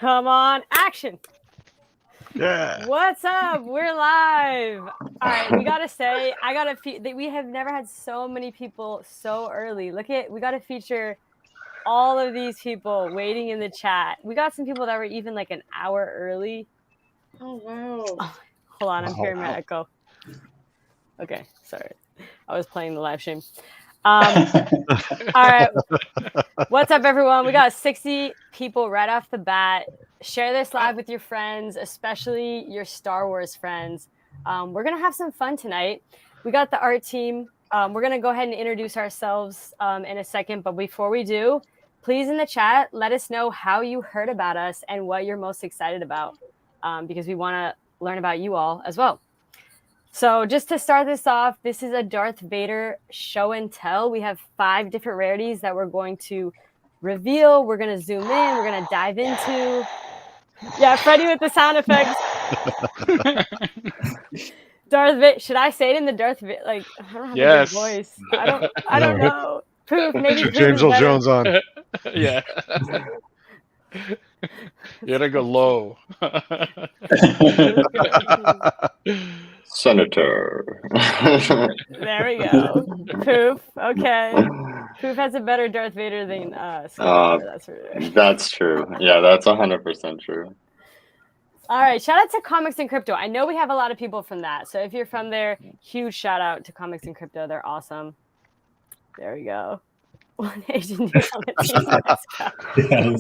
Come on, action. Yeah. What's up? We're live. All right, we gotta say, we have never had so many people so early. We gotta feature all of these people waiting in the chat. We got some people that were even like an hour early. Oh wow. Oh, hold on, I'm hearing my echo. Okay, sorry. I was playing the live stream. All right. What's up, everyone? We got 60 people right off the bat. Share this live with your friends, especially your Star Wars friends. We're going to have some fun tonight. We got the art team. We're going to go ahead and introduce ourselves in a second. But before we do, please in the chat, let us know how you heard about us and what you're most excited about, because we want to learn about you all as well. So just to start this off, this is a Darth Vader show and tell. We have 5 different rarities that we're going to reveal. We're going to zoom in. We're going to dive into. Yeah, Freddie with the sound effects. Darth Vader. Should I say it in the Darth Vader? Like, I don't have a good voice. I don't know. Poof, maybe Poof James is Earl better. Jones on. Yeah. You gotta go low. Senator. There we go. Poof. Okay. Poof has a better Darth Vader than Skywalker, that's for sure. That's true. Yeah, that's 100% true. All right. Shout out to Comics and Crypto. I know we have a lot of people from that. So if you're from there, huge shout out to Comics and Crypto. They're awesome. There we go. One Asian dude on the team.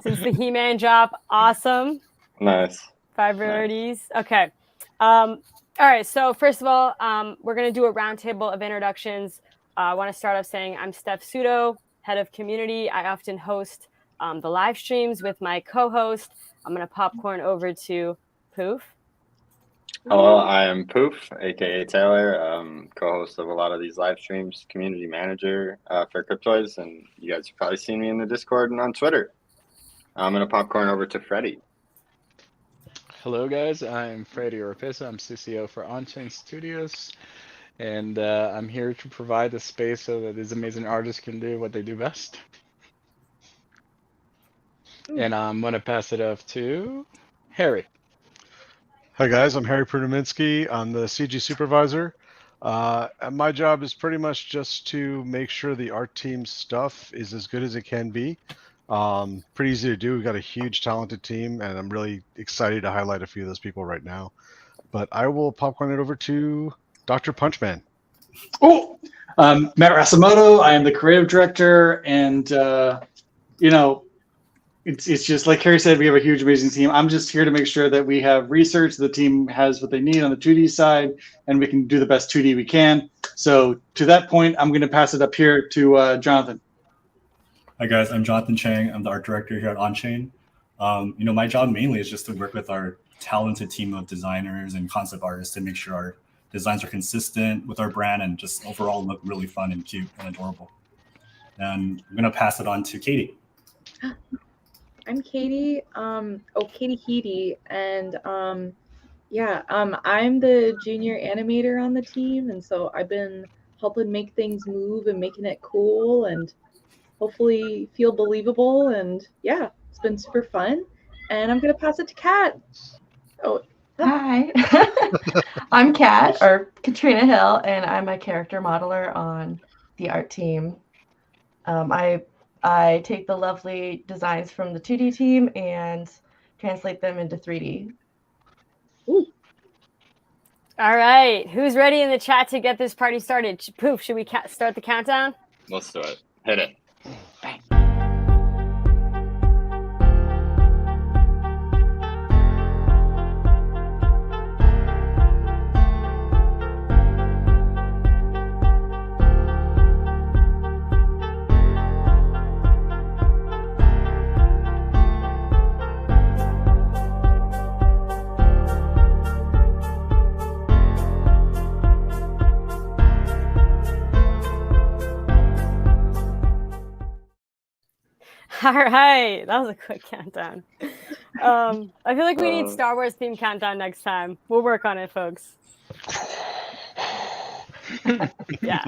Since the He-Man drop, awesome. Nice. 5 rarities. Okay. All right. So first of all, we're going to do a roundtable of introductions. I want to start off saying I'm Steph Sudo, head of community. I often host the live streams with my co-host. I'm going to popcorn over to Poof. Hello, I am Poof, aka Taylor, co-host of a lot of these live streams, community manager for Cryptoids, and you guys have probably seen me in the Discord and on Twitter. I'm going to popcorn over to Freddie. Hello, guys. I'm Freddie Orpesa. I'm CCO for On-Chain Studios, and I'm here to provide a space so that these amazing artists can do what they do best. And I'm going to pass it off to Harry. Hi, guys. I'm Harry Prudominski. I'm the CG supervisor. And my job is pretty much just to make sure the art team's stuff is as good as it can be. Pretty easy to do. We've got a huge talented team, and I'm really excited to highlight a few of those people right now. But I will popcorn it over to Dr. Punchman. Oh, Matt Rasamoto. I am the creative director, and it's just like Harry said, we have a huge, amazing team. I'm just here to make sure that we have research, the team has what they need on the 2D side, and we can do the best 2D we can. So to that point, I'm going to pass it up here to Jonathan. Hi guys, I'm Jonathan Chang. I'm the art director here at OnChain. My job mainly is just to work with our talented team of designers and concept artists to make sure our designs are consistent with our brand and just overall look really fun and cute and adorable. And I'm gonna pass it on to Katie. I'm Katie. Katie Heedy, and I'm the junior animator on the team, and so I've been helping make things move and making it cool and hopefully feel believable. And yeah, it's been super fun. And I'm gonna pass it to Kat. Oh, hi. I'm Kat, or Katrina Hill, and I'm a character modeler on the art team. I take the lovely designs from the 2D team and translate them into 3D. Ooh. All right. Who's ready in the chat to get this party started? Poof, should we start the countdown? Let's do it. Hit it. Bang. All right, that was a quick countdown. I feel like we need Star Wars themed countdown next time. We'll work on it, folks. Yeah.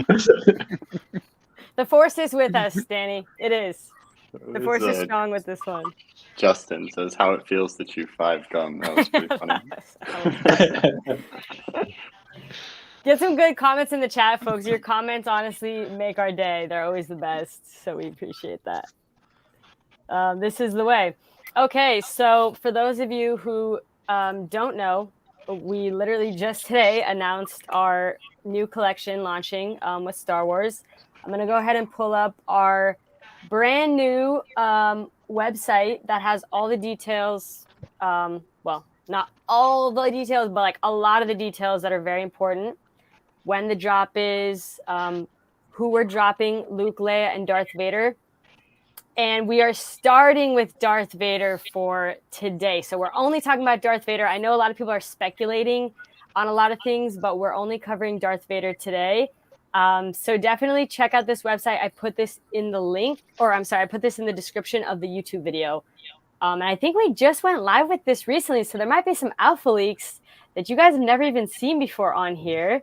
The Force is with us, Danny. It is. The force is strong with this one. Justin says how it feels to chew 5 gum. That was pretty funny. Get some good comments in the chat, folks. Your comments honestly make our day. They're always the best, so we appreciate that. This is the way. Okay, so for those of you who don't know, we literally just today announced our new collection launching with Star Wars. I'm going to go ahead and pull up our brand new website that has all the details. Well, not all the details, but like a lot of the details that are very important. When the drop is, who we're dropping, Luke, Leia, and Darth Vader. And we are starting with Darth Vader for today. So we're only talking about Darth Vader. I know a lot of people are speculating on a lot of things, but we're only covering Darth Vader today. So definitely check out this website. I put this in the link, or I'm sorry, I put this in the description of the YouTube video. And I think we just went live with this recently. So there might be some alpha leaks that you guys have never even seen before on here.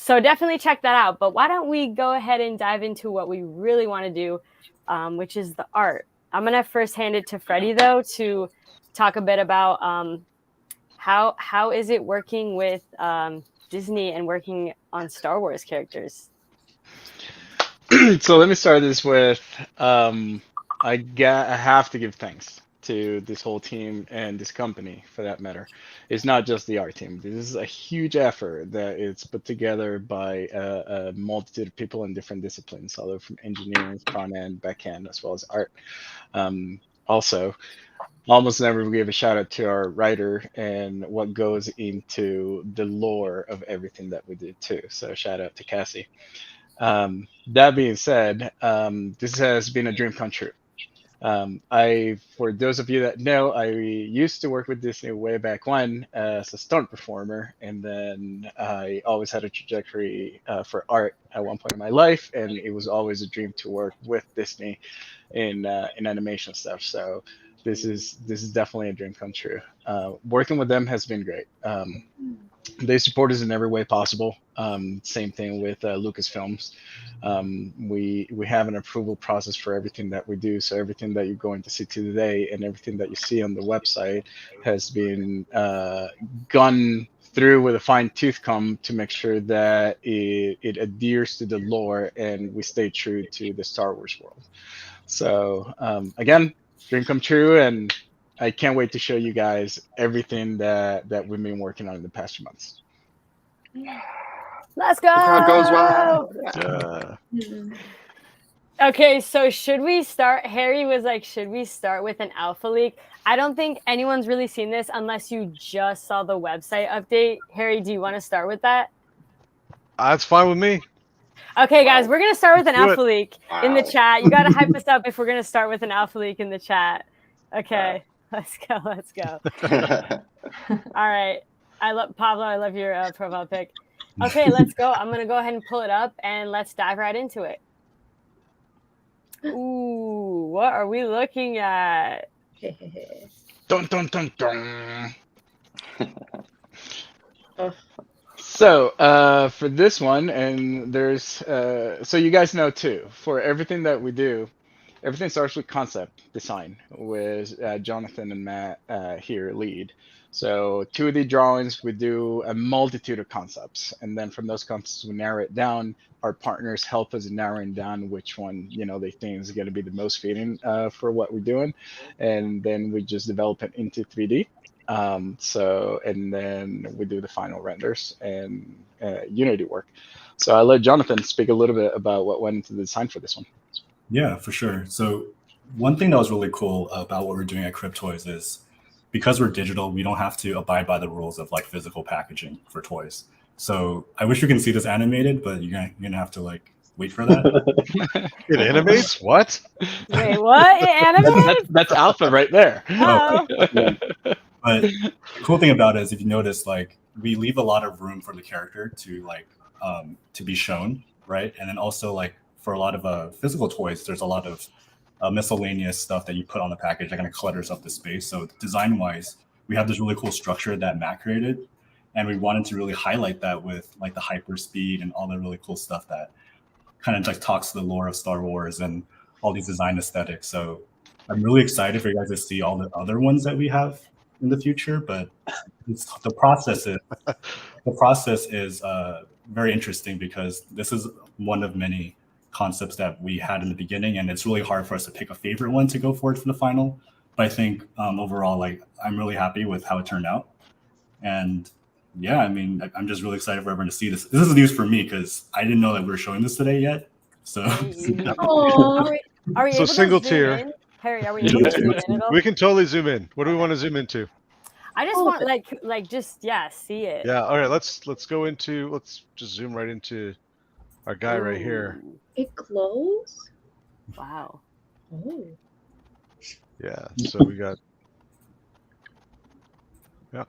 So definitely check that out. But why don't we go ahead and dive into what we really want to do, which is the art. I'm going to first hand it to Freddie, though, to talk a bit about how is it working with Disney and working on Star Wars characters. So let me start this with I have to give thanks to this whole team and this company, for that matter. It's not just the art team. This is a huge effort that is put together by a multitude of people in different disciplines, although from engineering, front end, back end, as well as art. Also, almost never give a shout out to our writer and what goes into the lore of everything that we do too. So shout out to Cassie. That being said, this has been a dream come true. For those of you that know, I used to work with Disney way back when as a stunt performer, and then I always had a trajectory for art at one point in my life, and it was always a dream to work with Disney in animation stuff. So this is definitely a dream come true. Working with them has been great. They support us in every way possible. Same thing with Lucasfilms. We have an approval process for everything that we do. So everything that you're going to see today and everything that you see on the website has been gone through with a fine tooth comb to make sure that it adheres to the lore and we stay true to the Star Wars world. So again, dream come true, and I can't wait to show you guys everything that we've been working on in the past few months. Let's go! The crowd goes wild. Okay, so should we start? Harry was like, should we start with an alpha leak? I don't think anyone's really seen this unless you just saw the website update. Harry, do you want to start with that? That's fine with me. Okay, guys, we're going to start with an alpha leak in the Wow. chat. You got to hype us up if we're going to start with an alpha leak in the chat. Okay, let's go. All right. Pablo, I love your profile pic. Okay, let's go. I'm going to go ahead and pull it up, and let's dive right into it. Ooh, what are we looking at? Dun, dun, dun, dun. Oh. So for this one, and there's so you guys know too, for everything that we do, everything starts with concept design with Jonathan and Matt here lead. So 2D drawings, we do a multitude of concepts, and then from those concepts we narrow it down. Our partners help us in narrowing down which one they think is going to be the most fitting for what we're doing, and then we just develop it into 3D. And then we do the final renders and Unity work. So I'll let Jonathan speak a little bit about what went into the design for this one. Yeah, for sure. So one thing that was really cool about what we're doing at Cryptoys is because we're digital, we don't have to abide by the rules of like physical packaging for toys. So I wish you can see this animated, but you're gonna have to like wait for that. It animates? What? Wait, what? It animates? That's alpha right there. Oh. But the cool thing about it is, if you notice, like we leave a lot of room for the character to like to be shown, right? And then also like for a lot of physical toys, there's a lot of miscellaneous stuff that you put on the package that kind of clutters up the space. So design-wise, we have this really cool structure that Matt created, and we wanted to really highlight that with like the hyperspeed and all the really cool stuff that kind of like talks to the lore of Star Wars. And all these design aesthetics. So I'm really excited for you guys to see all the other ones that we have in the future. But the process is very interesting because this is one of many concepts that we had in the beginning, and it's really hard for us to pick a favorite one to go forward for the final. But I think overall, like, I'm really happy with how it turned out. And yeah, I mean, I'm just really excited for everyone to see this. This is news for me because I didn't know that we were showing this today yet. So Aw. Are we So able single to zoom tier. in? Harry, are we able to zoom in at all? We can totally zoom in. What do we want to zoom into? I just want just see it. Yeah. All right. Let's go into. Let's just zoom right into our guy right here. Ooh, It glows? wow. Oh. Yeah. So we got. Yeah.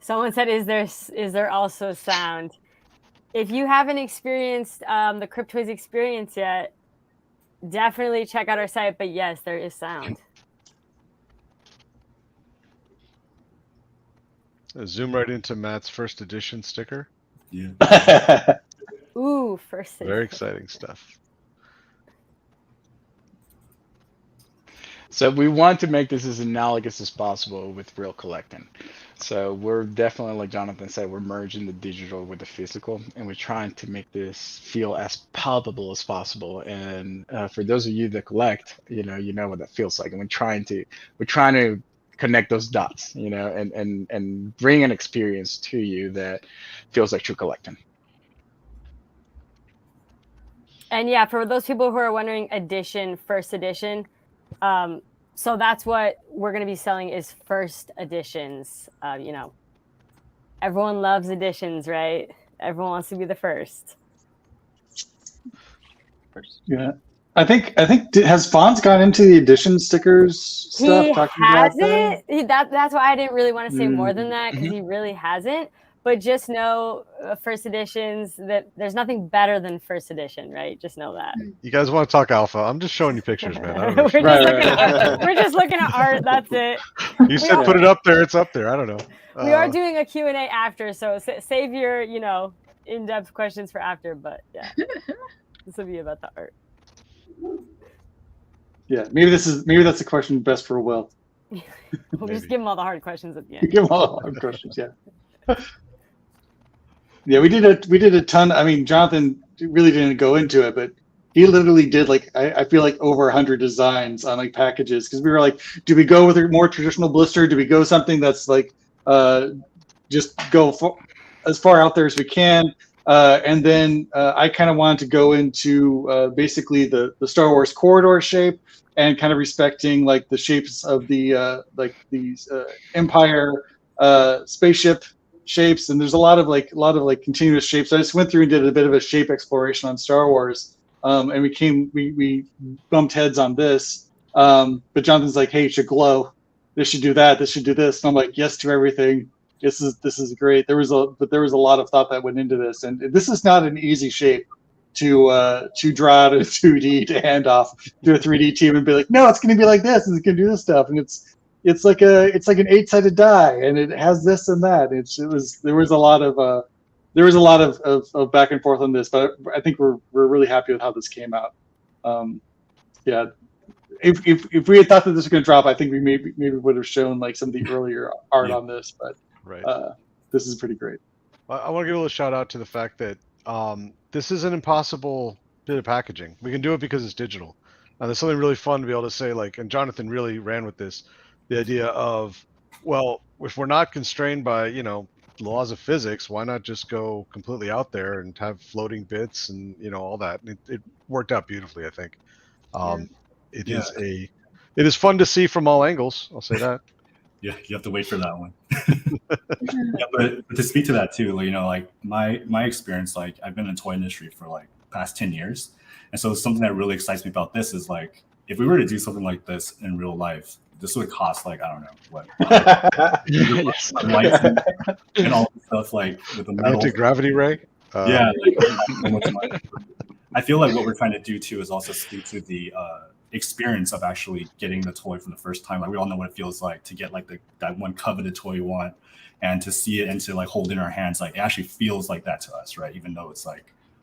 Someone said, "Is there also sound?" If you haven't experienced the Cryptoys experience yet, definitely check out our site. But yes, there is sound. Zoom right into Matt's first edition sticker. yeah. Ooh, first. Very exciting stuff. So we want to make this as analogous as possible with real collecting. So we're definitely, like Jonathan said, we're merging the digital with the physical, and we're trying to make this feel as palpable as possible. And for those of you that collect, you know what that feels like. And we're trying to connect those dots, and bring an experience to you that feels like true collecting. And yeah, for those people who are wondering, first edition. So that's what we're going to be selling is first editions. Everyone loves editions, right? Everyone wants to be the first. Yeah. I think has Fonz gone into the edition stickers stuff? He talking about that? hasn't. That's why I didn't really want to say more than that, because he really hasn't. But just know, first editions, that there's nothing better than first edition, right? Just know that. You guys want to talk alpha? I'm just showing you pictures, man. I don't know. We're just looking at art. That's it. You said put it up there. It's up there. I don't know. We are doing a Q&A after, so save your, in-depth questions for after. But yeah, this will be about the art. Yeah, maybe that's a question best for Will. We'll just give him all the hard questions at the end. Give him all the hard questions. Yeah. Yeah, we did a ton. I mean, Jonathan really didn't go into it, but he literally did I feel like over 100 designs on packages, because we were like, do we go with a more traditional blister? Do we go something that's just go as far out there as we can? And then I kind of wanted to go into basically the Star Wars corridor shape, and kind of respecting the shapes of the these Empire spaceship shapes. And there's a lot of continuous shapes. I just went through and did a bit of a shape exploration on Star Wars, and we bumped heads on this. But Jonathan's like, hey, it should glow. This should do that. This should do this. And I'm like, yes to everything. This is great. There was a lot of thought that went into this, and this is not an easy shape to draw to 2D, to hand off to a 3D team and be like, no, it's going to be like this, and it's going to do this stuff, and it's like an 8-sided die, and it has this and that. There was a lot of back and forth on this, but I think we're really happy with how this came out. Yeah. If we had thought that this was going to drop, I think we maybe would have shown some of the earlier art on this, but Right. This is pretty great. I want to give a little shout out to the fact that this is an impossible bit of packaging. We can do it because it's digital. There's something really fun to be able to say, and Jonathan really ran with this, the idea of, well, if we're not constrained by, laws of physics, why not just go completely out there and have floating bits and, all that. And it worked out beautifully, I think. It is fun to see from all angles. I'll say that. Yeah, you have to wait for that one. Yeah, but to speak to that too, my experience, I've been in the toy industry for past 10 years. And so something that really excites me about this is if we were to do something like this in real life, this would cost I don't know what, lights and all the stuff with the metal. Anti-gravity ray? Yeah, so much money. I feel like what we're trying to do too is also speak to the experience of actually getting the toy for the first time. We all know what it feels like to get that one coveted toy you want, and to see it and to hold it in our hands. It actually feels like that to us, right? Even though it's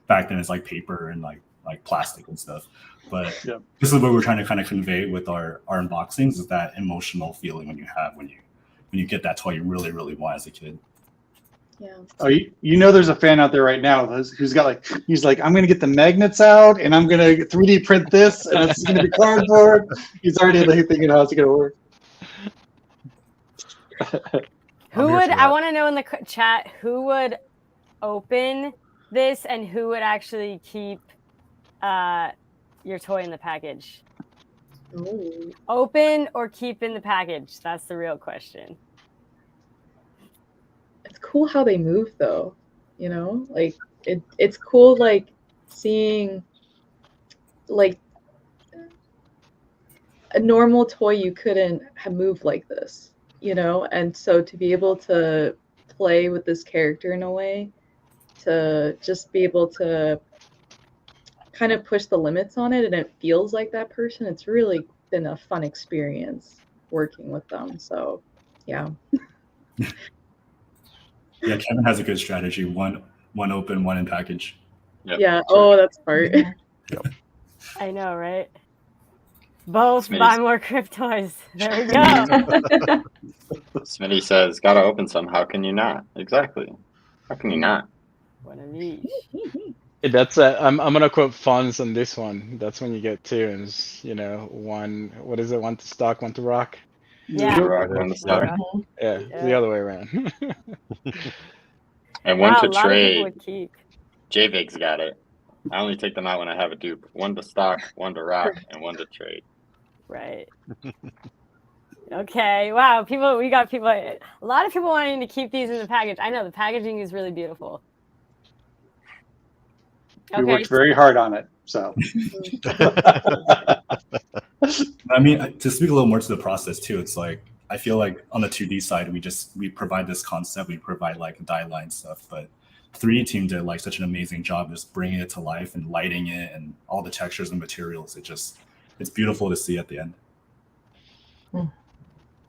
back then it's paper and like plastic and stuff. But Yeah. this is what we're trying to kind of convey with our unboxings, is that emotional feeling when you get that toy you really, really want as a kid. Yeah. Oh, you know, there's a fan out there right now who's got like, he's like, I'm gonna get the magnets out and I'm gonna 3D print this and it's gonna be cardboard. He's already like thinking how it's gonna work. Who would, I want to know in the chat, who would open this and who would actually keep your toy in the package? Ooh. Open or keep in the package? That's the real question. It's cool how they move though, you know, like it's cool like seeing like a normal toy you couldn't have moved like this, you know, and so to be able to play with this character in a way, to just be able to kind of push the limits on it and it feels like that person, it's really been a fun experience working with them. So yeah. Yeah, Kevin has a good strategy. One open, one in package. Yep. Yeah. Oh, that's smart. I know, right? Both Smitty. buy more Cryptoys. There we go. Smitty says, "Gotta open some. How can you not?" Exactly. How can you not? One of each. That's I'm gonna quote Fonz on this one. That's when you get two, and it's, you know, one. What is it? One to stock, one to rock. Yeah. One to rock, one to stock. Yeah, the other way around. And one Wow, to a lot of people trade. would keep. JVig's got it. I only take them out when I have a dupe. One to stock, one to rock, and one to trade. Right. Okay. Wow. We got people. A lot of people wanting to keep these in the package. I know the packaging is really beautiful. We worked very hard on it. So. I mean, to speak a little more to the process too, it's like, I feel like on the 2D side, we provide this concept, we provide like die line stuff, but 3D team did like such an amazing job just bringing it to life and lighting it and all the textures and materials. It's beautiful to see at the end.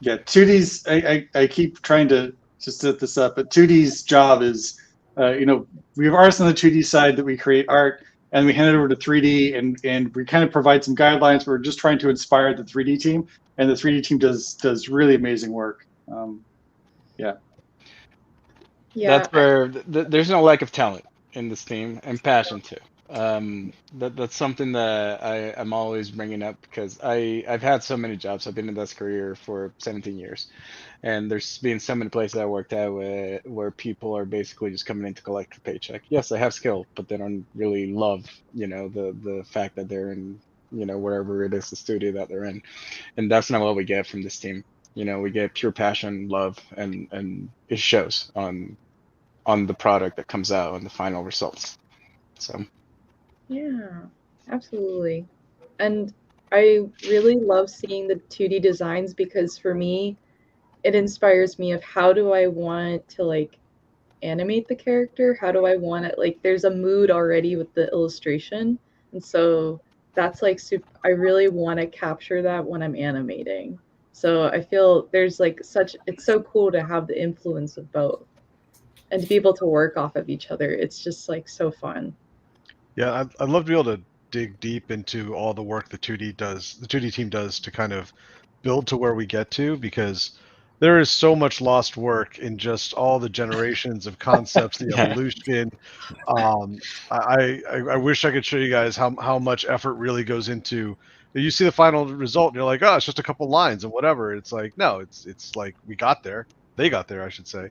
Yeah, 2D's, I keep trying to set this up, but 2D's job is, you know, we have artists on the 2D side that we create art and we hand it over to 3D and we kind of provide some guidelines. We're just trying to inspire the 3D team, and the 3D team does really amazing work. Yeah. That's where there's no lack of talent in this team and passion too. That's something that I'm always bringing up because I've had so many jobs. I've been in this career for 17 years, and there's been so many places I worked at where people are basically just coming in to collect a paycheck. Yes, I have skill, but they don't really love, you know, the fact that they're in, you know, wherever it is, the studio that they're in, and that's not what we get from this team. You know, we get pure passion, love, and it shows on the product that comes out and the final results. So. Yeah, absolutely. And I really love seeing the 2D designs because for me, it inspires me of how do I want to like animate the character? How do I want it? Like there's a mood already with the illustration. And so that's like I really want to capture that when I'm animating. So I feel there's like it's so cool to have the influence of both and to be able to work off of each other. It's just like so fun. Yeah, I'd love to be able to dig deep into all the work the 2D team does to kind of build to where we get to, because there is so much lost work in just all the generations of concepts, the evolution. I wish I could show you guys how much effort really goes into. You see the final result, and you're like, oh, it's just a couple lines and whatever. It's like, no, it's like we got there. They got there, I should say.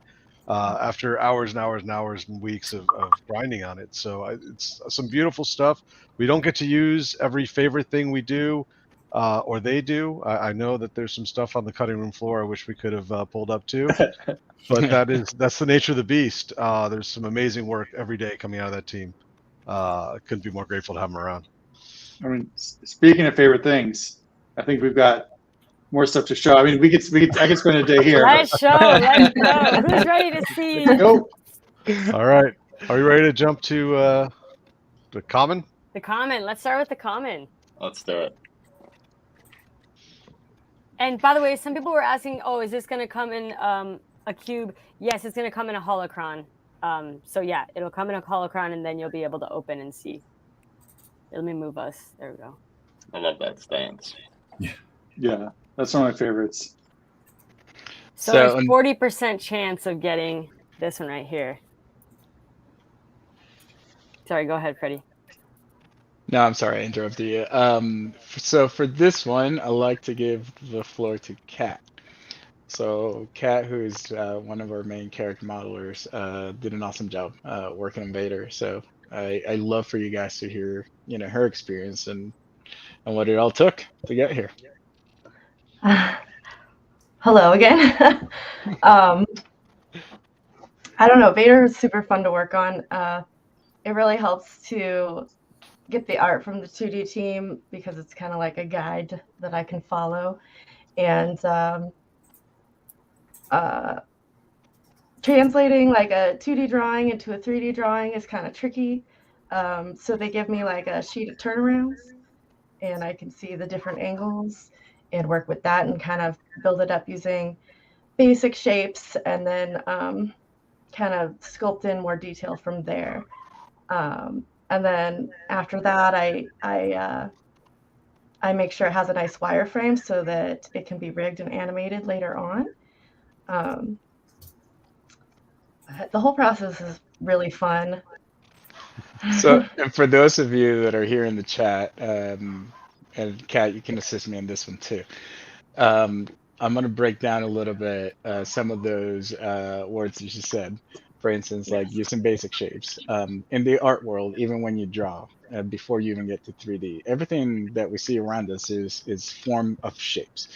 After hours and hours and hours and weeks of grinding on it. So it's some beautiful stuff. We don't get to use every favorite thing we do or they do. I know that there's some stuff on the cutting room floor I wish we could have pulled up too. But that's the nature of the beast. There's some amazing work every day coming out of that team. Couldn't be more grateful to have them around. I mean, speaking of favorite things, I think we've got more stuff to show. I mean, I could spend a day here. Let's go. Who's ready to see? Go. All right. Are you ready to jump to the common? The common. Let's start with the common. Let's do it. And by the way, some people were asking, oh, is this going to come in a cube? Yes, it's going to come in a holocron. So yeah, it'll come in a holocron and then you'll be able to open and see. Let me move us. There we go. I love that stance. Yeah, that's one of my favorites. So, So, there's 40% chance of getting this one right here. Sorry, go ahead, Freddie. no, I'm sorry, I interrupted you. So for this one, I like to give the floor to Kat. So Kat, who is one of our main character modelers, did an awesome job working on Vader. So I love for you guys to hear, her experience and what it all took to get here. Hello again. I don't know. Vader is super fun to work on. It really helps to get the art from the 2D team because it's kind of like a guide that I can follow. And translating like a 2D drawing into a 3D drawing is kind of tricky. So they give me like a sheet of turnarounds, and I can see the different angles and work with that and kind of build it up using basic shapes, and then kind of sculpt in more detail from there. And then after that, I make sure it has a nice wireframe so that it can be rigged and animated later on. The whole process is really fun. So, and for those of you that are here in the chat, and Kat, you can assist me on this one too. I'm going to break down a little bit some of those words that you said. For instance, like using basic shapes. In the art world, even when you draw, before you even get to 3D, everything that we see around us is form of shapes.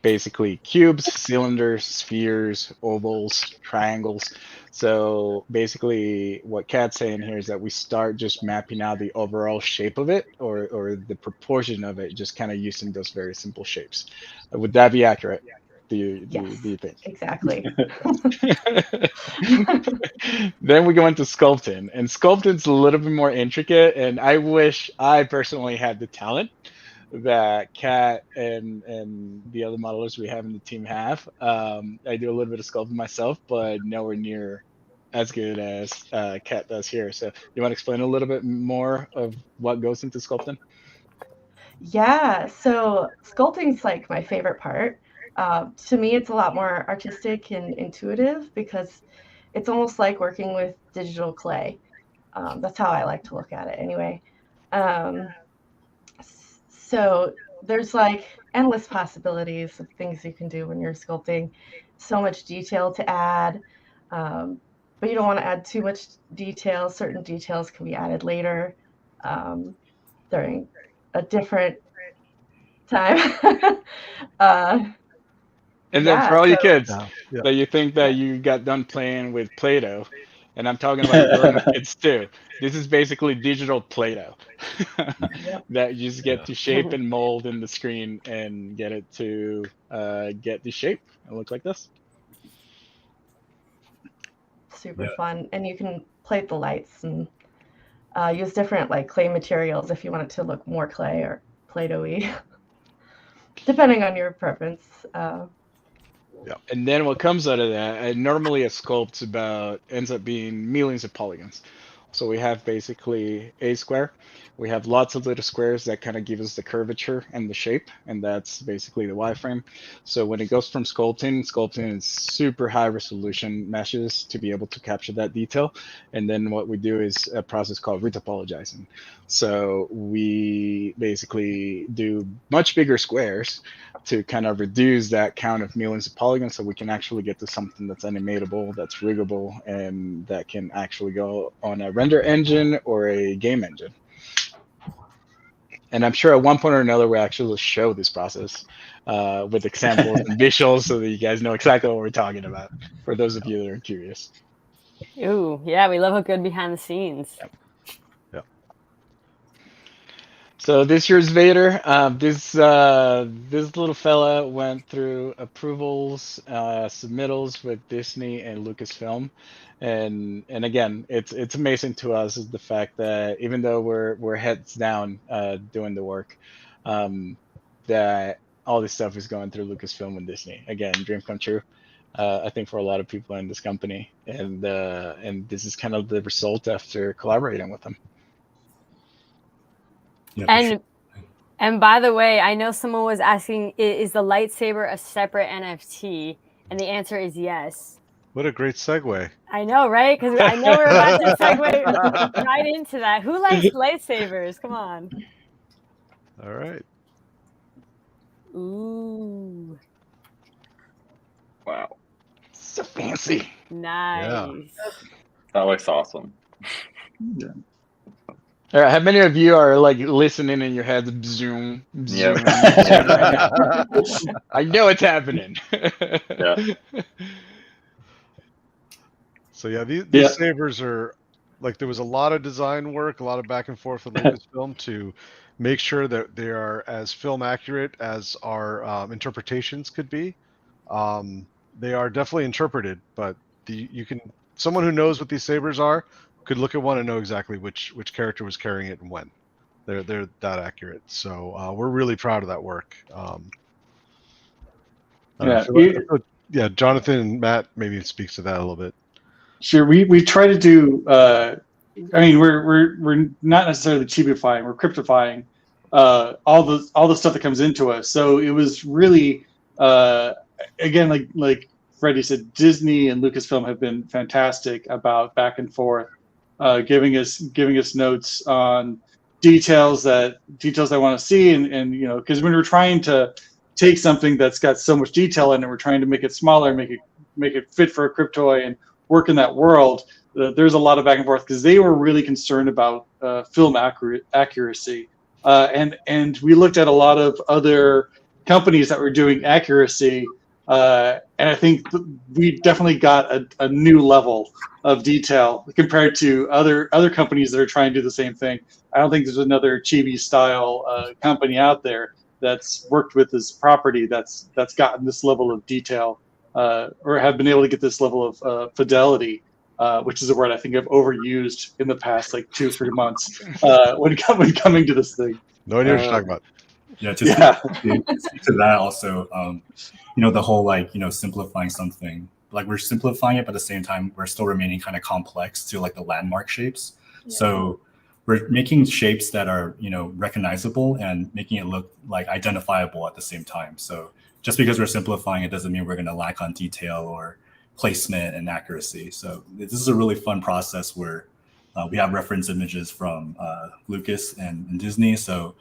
Basically cubes, cylinders, spheres, ovals, triangles. So basically what Kat's saying here is that we start just mapping out the overall shape of it or the proportion of it, just kind of using those very simple shapes. Would that be accurate? Do you think? Exactly. Then we go into sculpting, and sculpting's a little bit more intricate, and I wish I personally had the talent that Kat and the other modelers we have in the team have. I do a little bit of sculpting myself, but nowhere near as good as Kat does here. So you want to explain a little bit more of what goes into sculpting? Yeah, so sculpting's like my favorite part. To me, it's a lot more artistic and intuitive because it's almost like working with digital clay. That's how I like to look at it anyway. So there's like endless possibilities of things you can do when you're sculpting. So much detail to add, but you don't want to add too much detail. Certain details can be added later during a different time. And then for all you kids Yeah. that you think that you got done playing with Play-Doh, and I'm talking about grown kids too, this is basically digital Play-Doh that you just get to shape and mold in the screen and get it to get the shape and look like this. Super fun, and you can play with the lights and use different like clay materials if you want it to look more clay or Play-Doh-y, depending on your preference. And then what comes out of that, normally a sculpt ends up being millions of polygons. So we have basically a square. We have lots of little squares that kind of give us the curvature and the shape, and that's basically the wireframe. So when it goes from sculpting is super high resolution meshes to be able to capture that detail. And then what we do is a process called retopologizing. So we basically do much bigger squares to kind of reduce that count of millions of polygons so we can actually get to something that's animatable, that's riggable, and that can actually go on a render engine or a game engine. And I'm sure at one point or another we'll actually show this process with examples and visuals so that you guys know exactly what we're talking about, for those of you that are curious. Ooh, yeah, we love a good behind the scenes. So this year's Vader, this little fella went through approvals, submittals with Disney and Lucasfilm, and again, it's amazing to us is the fact that even though we're heads down doing the work, that all this stuff is going through Lucasfilm and Disney. Again, dream come true. I think for a lot of people in this company, and this is kind of the result after collaborating with them. Yeah, for sure. And by the way, I know someone was asking, is the lightsaber a separate NFT? And the answer is yes. What a great segue. I know, right? Because I know we're about to segue right into that. Who likes lightsabers? Come on. All right. Ooh, Wow, So fancy. nice. that looks awesome. All right, how many of you are like listening in your heads? Zoom, zoom, zoom right now? I know it's happening. Yeah. So yeah, these Yeah. sabers are like, there was a lot of design work, a lot of back and forth with Lucasfilm to make sure that they are as film accurate as our interpretations could be. They are definitely interpreted, but someone who knows what these sabers are could look at one and know exactly which character was carrying it and when. They're that accurate. So we're really proud of that work. I feel like, yeah, Jonathan and Matt maybe speaks to that a little bit. Sure. We try to do. I mean, we're not necessarily cheapifying. We're cryptifying all the stuff that comes into us. So it was really again, like Freddie said, Disney and Lucasfilm have been fantastic about back and forth, giving us notes on details they want to see, and you know, because when we're trying to take something that's got so much detail in it, we're trying to make it smaller, make it fit for a Cryptoid and work in that world. There's a lot of back and forth because they were really concerned about film accuracy, and we looked at a lot of other companies that were doing accuracy, and I think we definitely got a new level of detail compared to other companies that are trying to do the same thing. I don't think there's another chibi style company out there that's worked with this property that's gotten this level of detail, or have been able to get this level of fidelity, which is a word I think I've overused in the past like 2 or 3 months when coming to this thing. No idea what you're talking about. Yeah, to speak to that also, you know, the whole like, you know, simplifying something. Like we're simplifying it, but at the same time, we're still remaining kind of complex to like the landmark shapes. Yeah. So we're making shapes that are, you know, recognizable and making it look like identifiable at the same time. So just because we're simplifying it doesn't mean we're going to lack on detail or placement and accuracy. So this is a really fun process where we have reference images from Lucas and Disney. So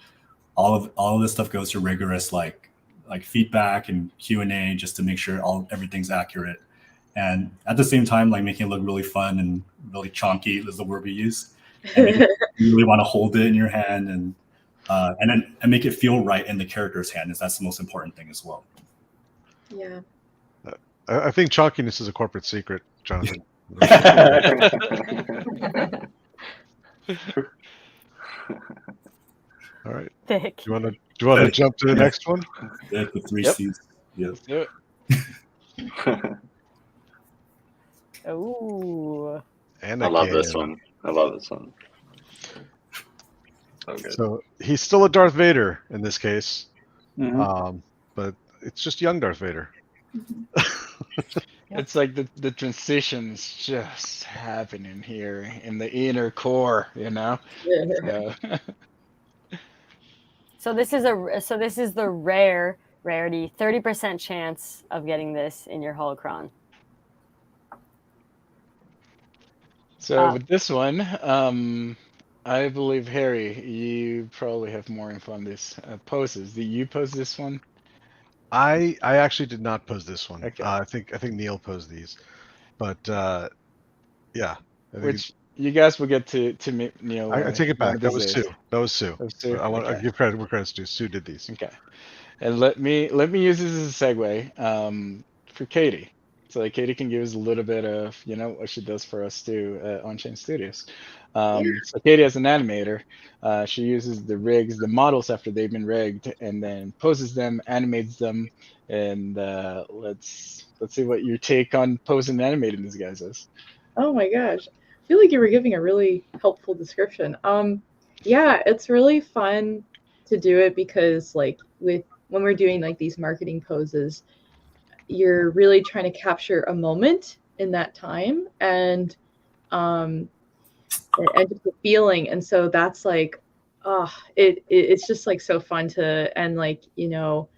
all of this stuff goes to rigorous like feedback and Q&A just to make sure everything's accurate. And at the same time, like making it look really fun and really chunky is the word we use. And you really want to hold it in your hand and make it feel right in the character's hand. That's the most important thing as well. Yeah. I think chunkiness is a corporate secret, Jonathan. All right. Thick. Do you want to jump to the next one? Yeah, the 3 C's. Yeah. Let's do it. Ooh. I love this one. So good. So he's still a Darth Vader in this case, Mm-hmm. but it's just young Darth Vader. It's like the transition's just happening here in the inner core, you know. Yeah. So this is the rarity, 30% chance of getting this in your holocron. So with this one, I believe Harry, you probably have more info on this. Poses. Did you pose this one? I actually did not pose this one. Okay. I think Neil posed these, but yeah. Which you guys will get to meet Neil. I take it back. That was Sue. Sue. I want to give credit where credit's due. Sue did these. Okay. And let me use this as a segue for Katie. So like Katie can give us a little bit of, you know, what she does for us too at On-Chain Studios. So Katie, as an animator, she uses the rigs, the models after they've been rigged, and then poses them, animates them, and let's see what your take on posing and animating these guys is. Oh my gosh, I feel like you were giving a really helpful description. Yeah, it's really fun to do it because like when we're doing like these marketing poses, you're really trying to capture a moment in that time and just the feeling. And so that's like it's just like so fun to, and like, you know,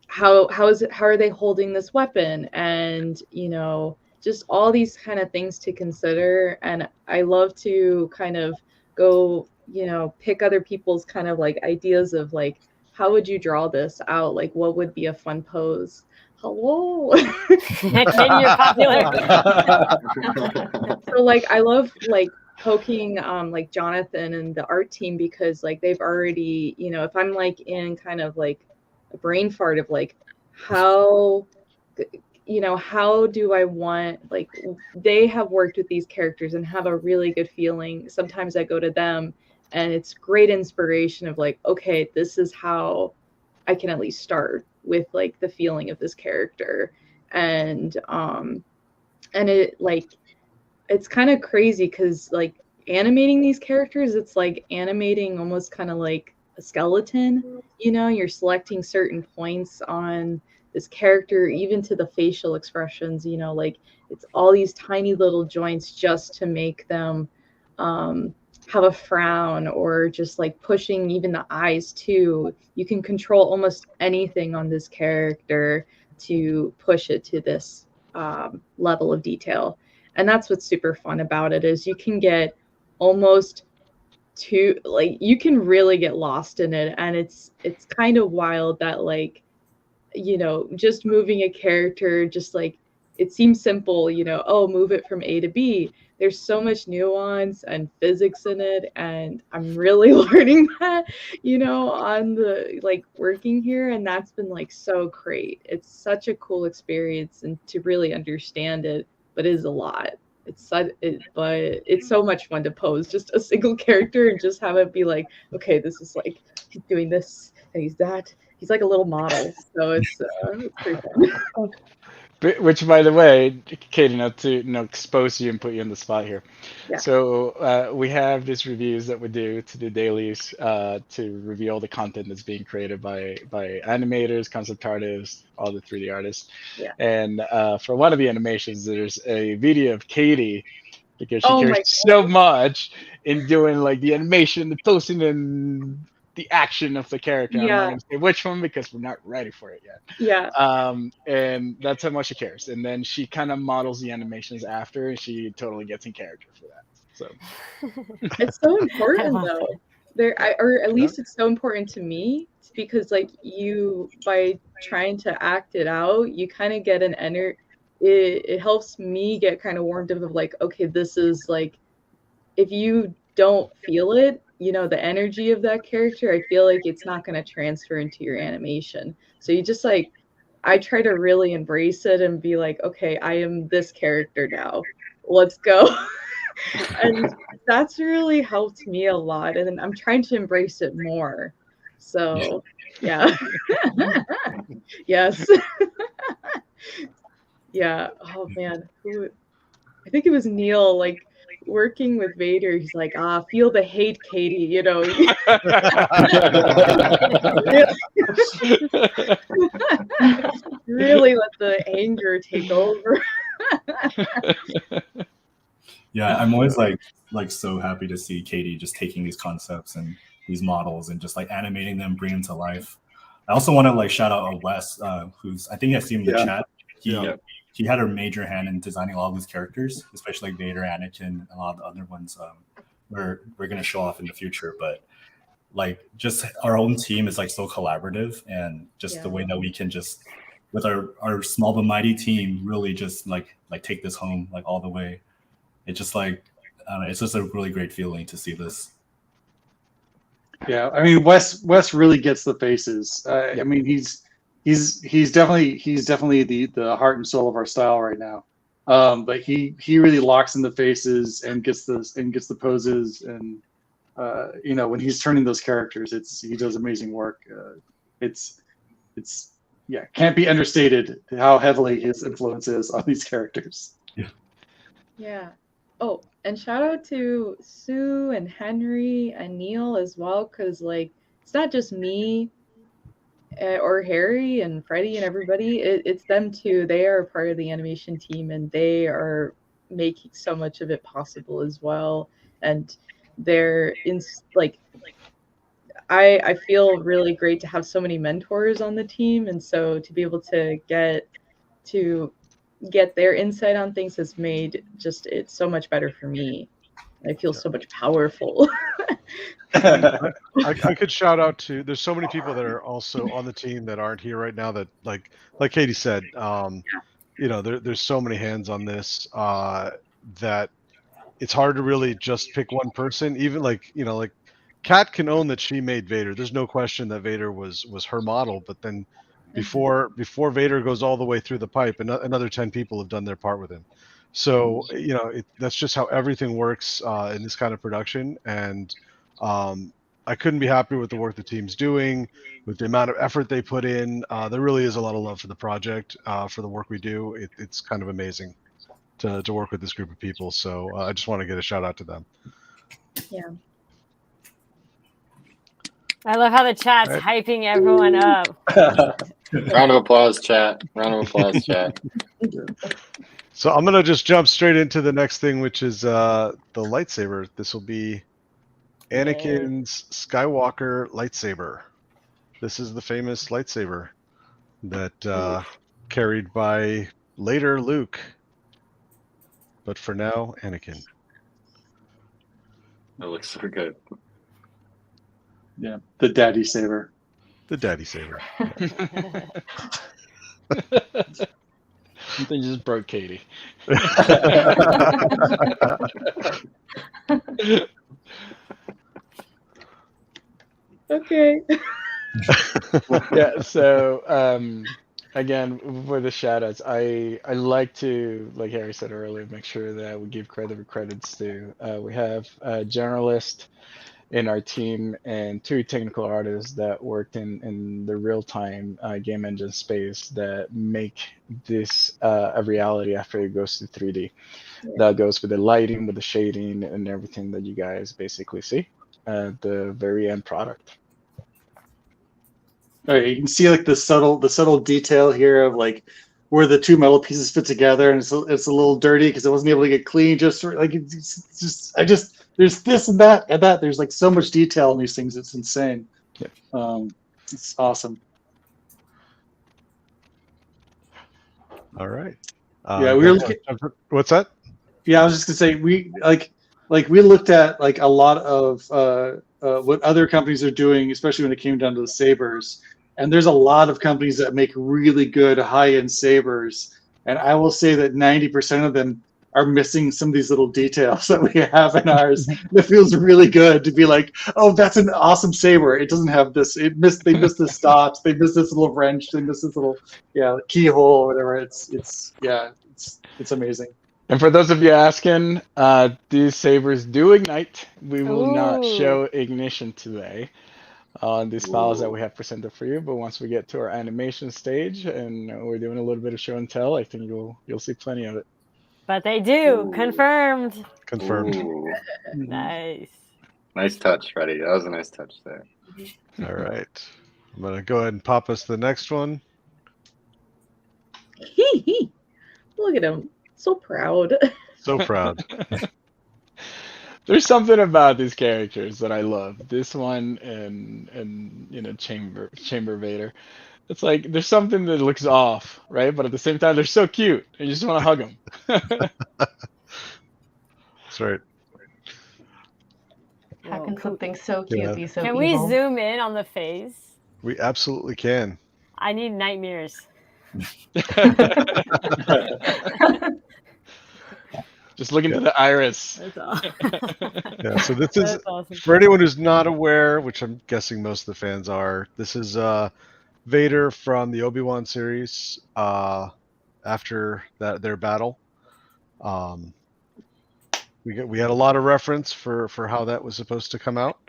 how are they holding this weapon, and you know, just all these kind of things to consider. And I love to kind of go, you know, pick other people's kind of like ideas of like, how would you draw this out, like what would be a fun pose. Hello. Katie, you're popular. So like I love like poking like Jonathan and the art team, because like they've already, you know, if I'm like in kind of like a brain fart of like, how, you know, how do I want, like they have worked with these characters and have a really good feeling. Sometimes I go to them and it's great inspiration of like, okay, this is how I can at least start with like the feeling of this character. And it like, it's kind of crazy because like animating these characters, it's like animating almost kind of like a skeleton. You know, you're selecting certain points on this character, even to the facial expressions, you know, like it's all these tiny little joints just to make them have a frown, or just like pushing even the eyes too. You can control almost anything on this character to push it to this level of detail. And that's what's super fun about it, is you can get almost too, like you can really get lost in it. And it's kind of wild that like, you know, just moving a character, just like it seems simple, you know, oh, move it from A to B. There's so much nuance and physics in it, and I'm really learning that, you know, on the like working here, and that's been like so great. It's such a cool experience, and to really understand it, but it is a lot. But it's so much fun to pose just a single character and just have it be like, okay, this is like he's doing this and he's that. He's like a little model, so it's pretty fun. Which, by the way, Katie, not to expose you and put you on the spot here. Yeah. So we have these reviews that we do to the dailies to review all the content that's being created by animators, concept artists, all the 3D artists. Yeah. And for one of the animations, there's a video of Katie, because she Oh my cares so much in doing like the animation, the posting, and the action of the character. I'm not Yeah. going to say which one because we're not ready for it yet. Yeah. And that's how much she cares. And then she kind of models the animations after, and she totally gets in character for that. So It's so important though. Or at least it's so important to me, because like you, by trying to act it out, you kind of get an it helps me get kind of warmed up of like, okay, this is like, if you don't feel it, you know, the energy of that character, I feel like it's not going to transfer into your animation. So you just like, I try to really embrace it and be like, okay, I am this character now. Let's go. And that's really helped me a lot. And I'm trying to embrace it more. So, yeah. Yes. Yeah. Oh, man. I think it was Neil, like, working with Vader. He's like, feel the hate, Katie, you know. Really let the anger take over. Yeah, I'm always like so happy to see Katie just taking these concepts and these models and just like animating them, bringing them to life. I also want to like shout out Wes, who's, I think I see him in the chat. He had a major hand in designing a lot of these characters, especially like Vader, Anakin, and a lot of the other ones we're gonna show off in the future. But like just our own team is like so collaborative, and just the way that we can just with our small but mighty team really just like take this home like all the way. It's just like it's just a really great feeling to see this. Yeah, I mean Wes really gets the faces. I mean he's definitely the heart and soul of our style right now. But he really locks in the faces and gets the poses, and you know, when he's turning those characters, he does amazing work. It's can't be understated how heavily his influence is on these characters. Yeah. Oh, and shout out to Sue and Henry and Neil as well, because like it's not just me or Harry and Freddie and everybody. It's them too. They are part of the animation team, and they are making so much of it possible as well. And they're in like I feel really great to have so many mentors on the team, and so to be able to get their insight on things has made just it so much better for me. I feel so much powerful. I could shout out to. There's so many people that are also on the team that aren't here right now. That like Katie said, there's so many hands on this that it's hard to really just pick one person. Even like Kat can own that she made Vader. There's no question that Vader was her model. But then before Vader goes all the way through the pipe, another 10 people have done their part with him. So that's just how everything works in this kind of production. And I couldn't be happier with the work the team's doing, with the amount of effort they put in. There really is a lot of love for the project, for the work we do. It's kind of amazing to work with this group of people. So I just want to get a shout out to them. Yeah. I love how the chat's hyping everyone up. Round of applause, chat. Round of applause, chat. So I'm gonna just jump straight into the next thing, which is the lightsaber. This will be Anakin's Skywalker lightsaber. This is the famous lightsaber that carried by later Luke, but for now Anakin. It looks so good. Yeah, the daddy saber. The daddy saber. Something just broke Katie. Okay. Yeah, so again, for the shout outs, I like to, like Harry said earlier, make sure that we give credit where credit's due. We have a generalist in our team and 2 technical artists that worked in the real-time game engine space that make this a reality after it goes to 3D. Yeah. That goes with the lighting, with the shading, and everything that you guys basically see at the very end product. All right, you can see like the subtle detail here of like where the 2 metal pieces fit together, and it's a little dirty because it wasn't able to get clean. Just like there's this and that and that. There's like so much detail in these things. It's insane. Yeah. It's awesome. All right. Yeah, we were looking. What's that? Yeah, I was just gonna say we we looked at like a lot of what other companies are doing, especially when it came down to the sabers. And there's a lot of companies that make really good high-end sabers. And I will say that 90% of them are missing some of these little details that we have in ours. It feels really good to be like, oh, that's an awesome saber. It doesn't have this. They missed the stops. They missed this little wrench. They missed this little keyhole or whatever. It's amazing. And for those of you asking, these sabers do ignite. We will not show ignition today on these files that we have presented for you, but once we get to our animation stage and we're doing a little bit of show and tell, I think you'll see plenty of it. But they do. Confirmed. Ooh. Nice. Nice touch, Freddie. That was a nice touch there. All right. I'm going to go ahead and pop us the next one. Look at him. So proud. So proud. There's something about these characters that I love. This one and Chamber Vader. It's like there's something that looks off, right? But at the same time, they're so cute. You just want to hug them. That's right. How can something so cute be so evil? Can we zoom in on the face? We absolutely can. I need nightmares. Just look into the iris. That's awesome. Yeah, so this is awesome. For anyone who's not aware, which I'm guessing most of the fans are. This is Vader from the Obi-Wan series. After their battle, we had a lot of reference for how that was supposed to come out.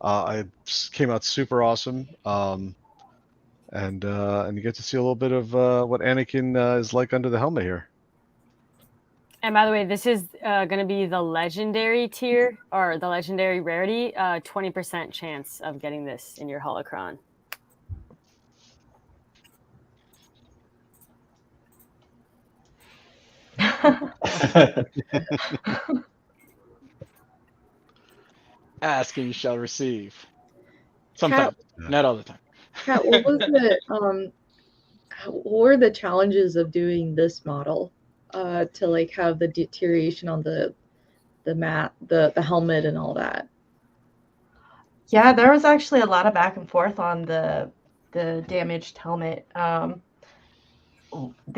It came out super awesome. And you get to see a little bit of what Anakin is like under the helmet here. And by the way, this is going to be the legendary tier or the legendary rarity. 20% chance of getting this in your holocron. Ask and you shall receive. Sometimes, not all the time. Kat, what was the what were the challenges of doing this model to like have the deterioration on the mat, the helmet, and all that? Yeah, there was actually a lot of back and forth on the damaged helmet. The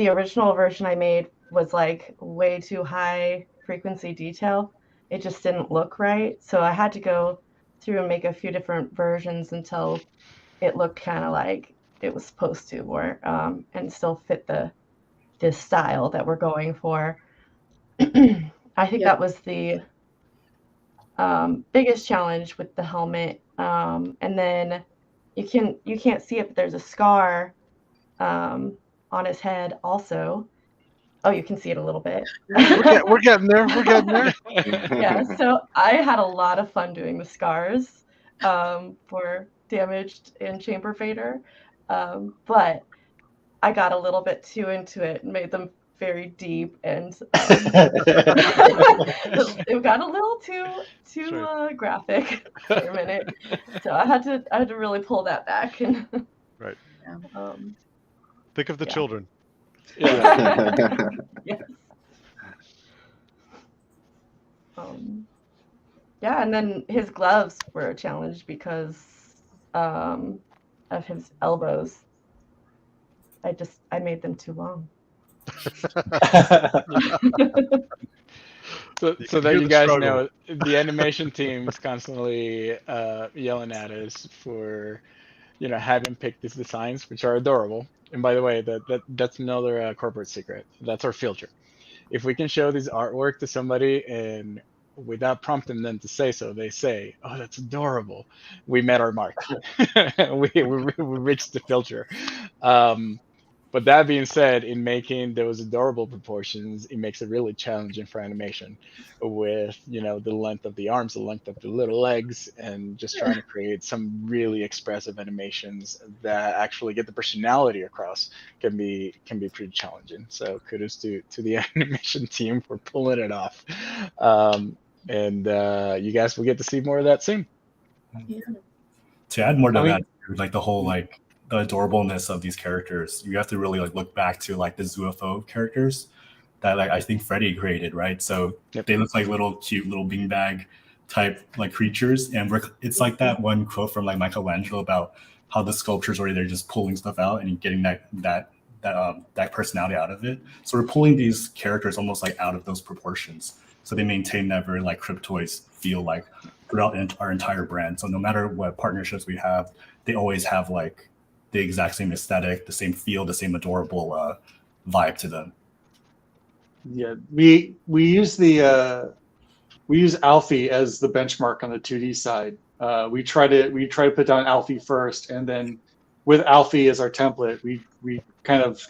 original version I made was like way too high frequency detail. It just didn't look right. So I had to go through and make a few different versions until it looked kind of like it was supposed to, or and still fit this style that we're going for. I think that was the biggest challenge with the helmet. And then you can't see it, but there's a scar on his head also. Oh, you can see it a little bit. We're getting there. We're getting there. Yeah, so I had a lot of fun doing the scars for damaged and Chamber Vader, but I got a little bit too into it and made them very deep, and it got a little too graphic for a minute. So I had to really pull that back. And Right. Think of the children. Yes. Yeah, and then his gloves were a challenge because of his elbows. I made them too long. So that you guys know, the animation team is constantly yelling at us for, having picked these designs, which are adorable. And by the way, that's another corporate secret. That's our filter. If we can show this artwork to somebody and without prompting them to say so, they say, "Oh, that's adorable." We met our mark. we reached the filter. But that being said, in making those adorable proportions, it makes it really challenging for animation with, the length of the arms, the length of the little legs, and just trying to create some really expressive animations that actually get the personality across can be pretty challenging. So kudos to the animation team for pulling it off. And you guys will get to see more of that soon. Yeah. To add more to that, like the whole the adorableness of these characters, you have to really look back to the Zuofo characters that I think Freddy created, right? So they look like little cute little beanbag type creatures, and it's like that one quote from Michelangelo about how the sculptures where they're just pulling stuff out and getting that personality out of it. So we're pulling these characters almost out of those proportions, so they maintain that very Cryptoids feel throughout our entire brand. So no matter what partnerships we have, they always have the exact same aesthetic, the same feel, the same adorable vibe to them. Yeah, we use Alfie as the benchmark on the 2D side. We try to put down Alfie first, and then with Alfie as our template, we kind of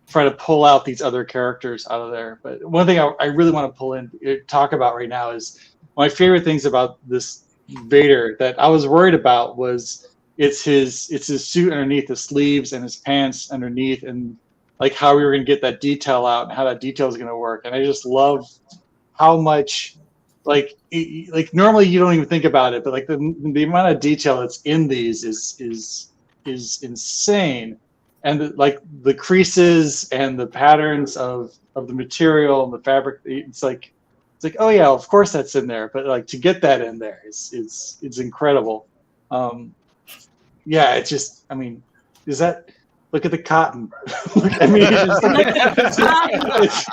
try to pull out these other characters out of there. But one thing I really want to talk about right now is my favorite things about this Vader that I was worried about was it's his suit underneath, the sleeves, and his pants underneath, and how we were going to get that detail out and how that detail is going to work. And I just love how much normally you don't even think about it, but the amount of detail that's in these is insane. And the creases and the patterns of the material and the fabric, it's like oh yeah, of course that's in there, but to get that in there is incredible. Yeah, it's just, is that, look at the cotton.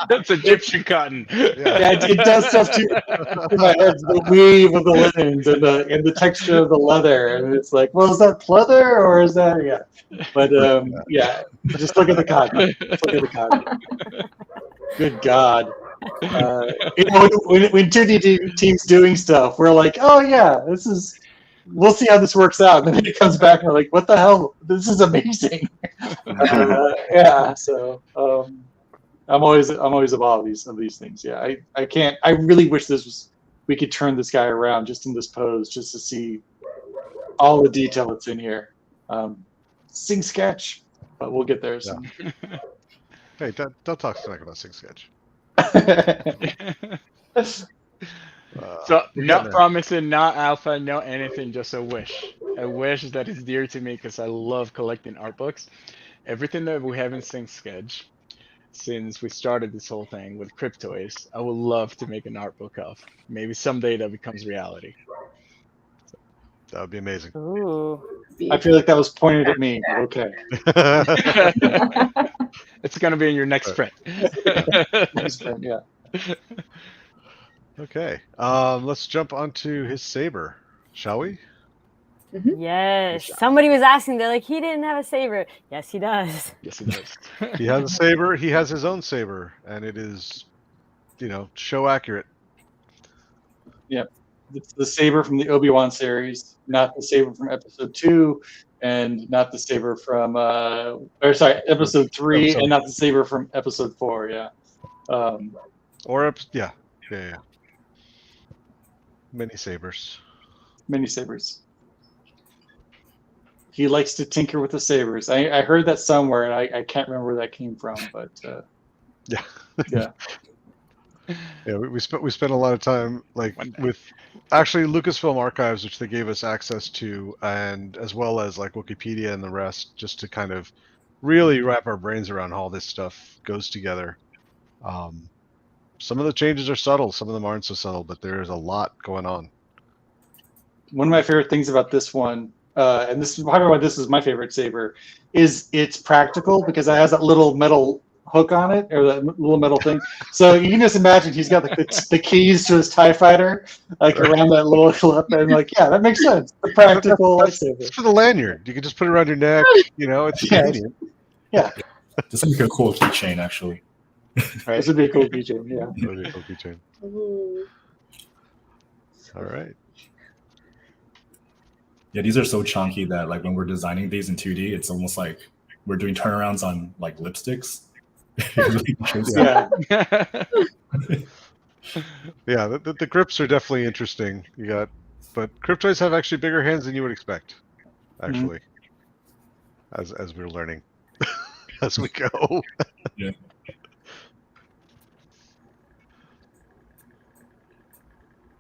That's Egyptian cotton. Yeah, it does stuff to my head, the weave of the linens and the texture of the leather, and it's well, is that pleather or is that, yeah. But yeah, just look at the cotton. Just look at the cotton. Good God. When 2D teams doing stuff, we're oh yeah, we'll see how this works out. And then it comes back and we're what the hell? This is amazing. Yeah. So I'm always of awe of these things. Yeah. I really wish we could turn this guy around just in this pose, just to see all the detail that's in here. Sing Sketch, but we'll get there soon. Hey, don't talk smack about Sing Sketch. So not promising, not alpha, no anything, just a wish. a wish that is dear to me because I love collecting art books. Everything that we have in Sync Sketch since we started this whole thing with Cryptoys, I would love to make an art book of. Maybe someday that becomes reality. That would be amazing. Ooh. I feel like that was pointed at me. But okay. It's gonna be in your next print. Yeah. Okay. Let's jump onto his saber, shall we? Yes. Somebody was asking. They're like, he didn't have a saber. Yes, he does. Yes, he does. He has a saber. He has his own saber, and it is, show accurate. Yep. It's the saber from the Obi-Wan series, not the saber from episode 2, and not the saber from episode 3, and not the saber from episode 4. Yeah. Yeah. Many sabers. Many sabers. He likes to tinker with the sabers. I heard that somewhere, and I can't remember where that came from, but yeah. Yeah, we spent a lot of time with actually Lucasfilm Archives, which they gave us access to, and as well as like Wikipedia and the rest, just to kind of really wrap our brains around how all this stuff goes together. Some of the changes are subtle, some of them aren't so subtle, but there is a lot going on. One of my favorite things about this one, and this is probably why this is my favorite saber, is it's practical because it has that little metal hook on it, or that little metal thing. So you can just imagine he's got the keys to his TIE fighter, around that little clip, and that makes sense. The practical lightsaber. It's for the lanyard. You can just put it around your neck. It's convenient. Yeah. This would be a cool keychain, actually. Right. This would be a cool keychain. Yeah. That would be a cool keychain. All right. Yeah, these are so chunky that when we're designing these in 2D, it's almost like we're doing turnarounds on lipsticks. Yeah. Yeah, the grips are definitely interesting. But Cryptoys have actually bigger hands than you would expect, actually, as we're learning as we go. Yeah.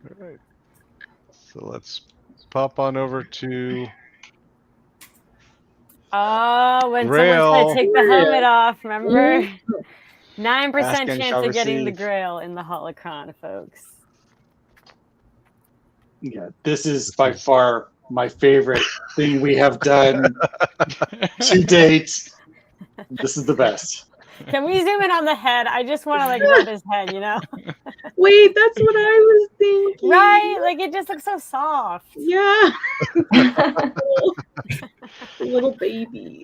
All right. So let's pop on over to. When Grail. someone's gonna take the helmet off, remember? 9% Ask and chance shall of getting the receive. Grail in the holocron, folks. Yeah, this is by far my favorite thing we have done to date. This is the best. Can we zoom in on the head? I just want to rub his head, Wait, that's what I was thinking. Right? It just looks so soft. Yeah. Little baby.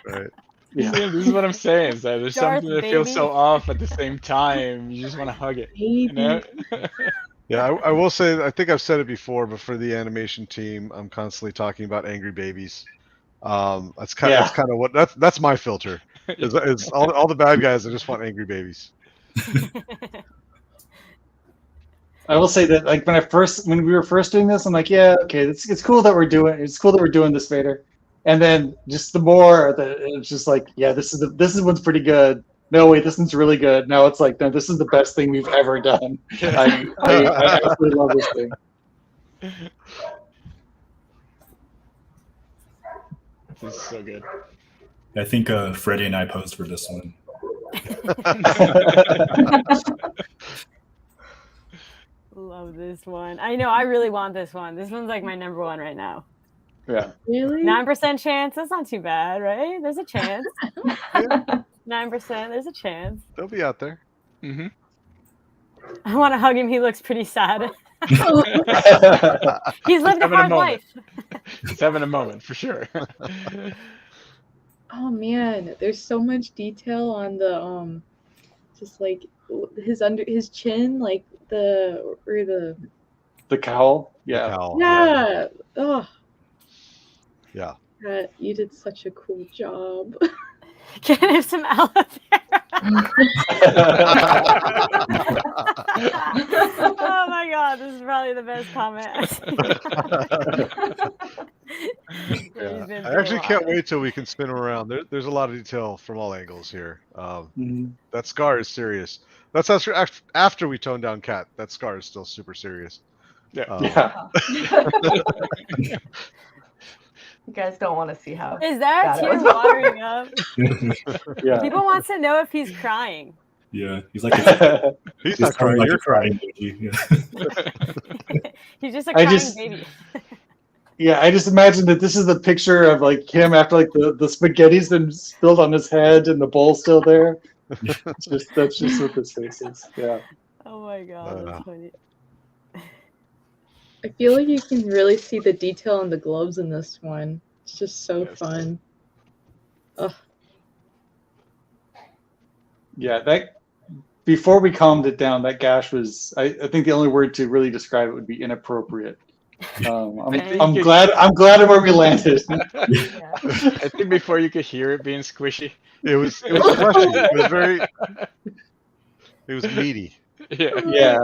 Right. Yeah. This is what I'm saying. Is that there's Darth something that feels baby. so off at the same time. You just want to hug it. Baby. Yeah, I will say, I think I've said it before, but for the animation team, I'm constantly talking about angry babies. That's kind of what that's my filter. Is all the bad guys. I just want angry babies. I will say that when we were first doing this, I'm like, yeah, okay, it's cool that we're doing this, Vader. And then just the more that it's just like, yeah, this one's pretty good. No, wait, this one's really good. Now it's like, no, this is the best thing we've ever done. I absolutely love this thing. This is so good. I think Freddie and I posed for this one. Love this one. I know. I really want this one. This one's my number one right now. Yeah. Really? 9% chance. That's not too bad, right? There's a chance. 9%. There's a chance. They'll be out there. Mm-hmm. I want to hug him. He looks pretty sad. He's lived a having a hard moment. life. He's having a moment for sure. Oh man, there's so much detail on the just his chin, the cowl. Yeah. Cowl. yeah. Oh, Yeah. you did such a cool job. Get him some aloe vera. Oh my god, this is probably the best comment I've seen. Yeah. I actually can't wait till we can spin them around. There's a lot of detail from all angles here. That scar is serious. That's after we tone down Cat. That scar is still super serious. Yeah. You guys don't want to see how. Is that Got it. tear watering up? Yeah. People want to know if he's crying. Yeah, he's like a, He's not crying. like You're a crying crying. emoji. Yeah. He's just a I crying just- baby. Yeah, I just imagine that this is the picture of like him after like the spaghetti's been spilled on his head and the bowl's still there. That's just what this face is. Yeah. Oh my god, that's funny. I feel like you can really see the detail in the gloves in this one. It's just so fun. Ugh. Yeah, that before we calmed it down, that gash was I think the only word to really describe it would be inappropriate. I'm glad of where we landed. Yeah. I think before you could hear it being squishy. It was fleshy. It was very. It was meaty. Yeah. Yeah.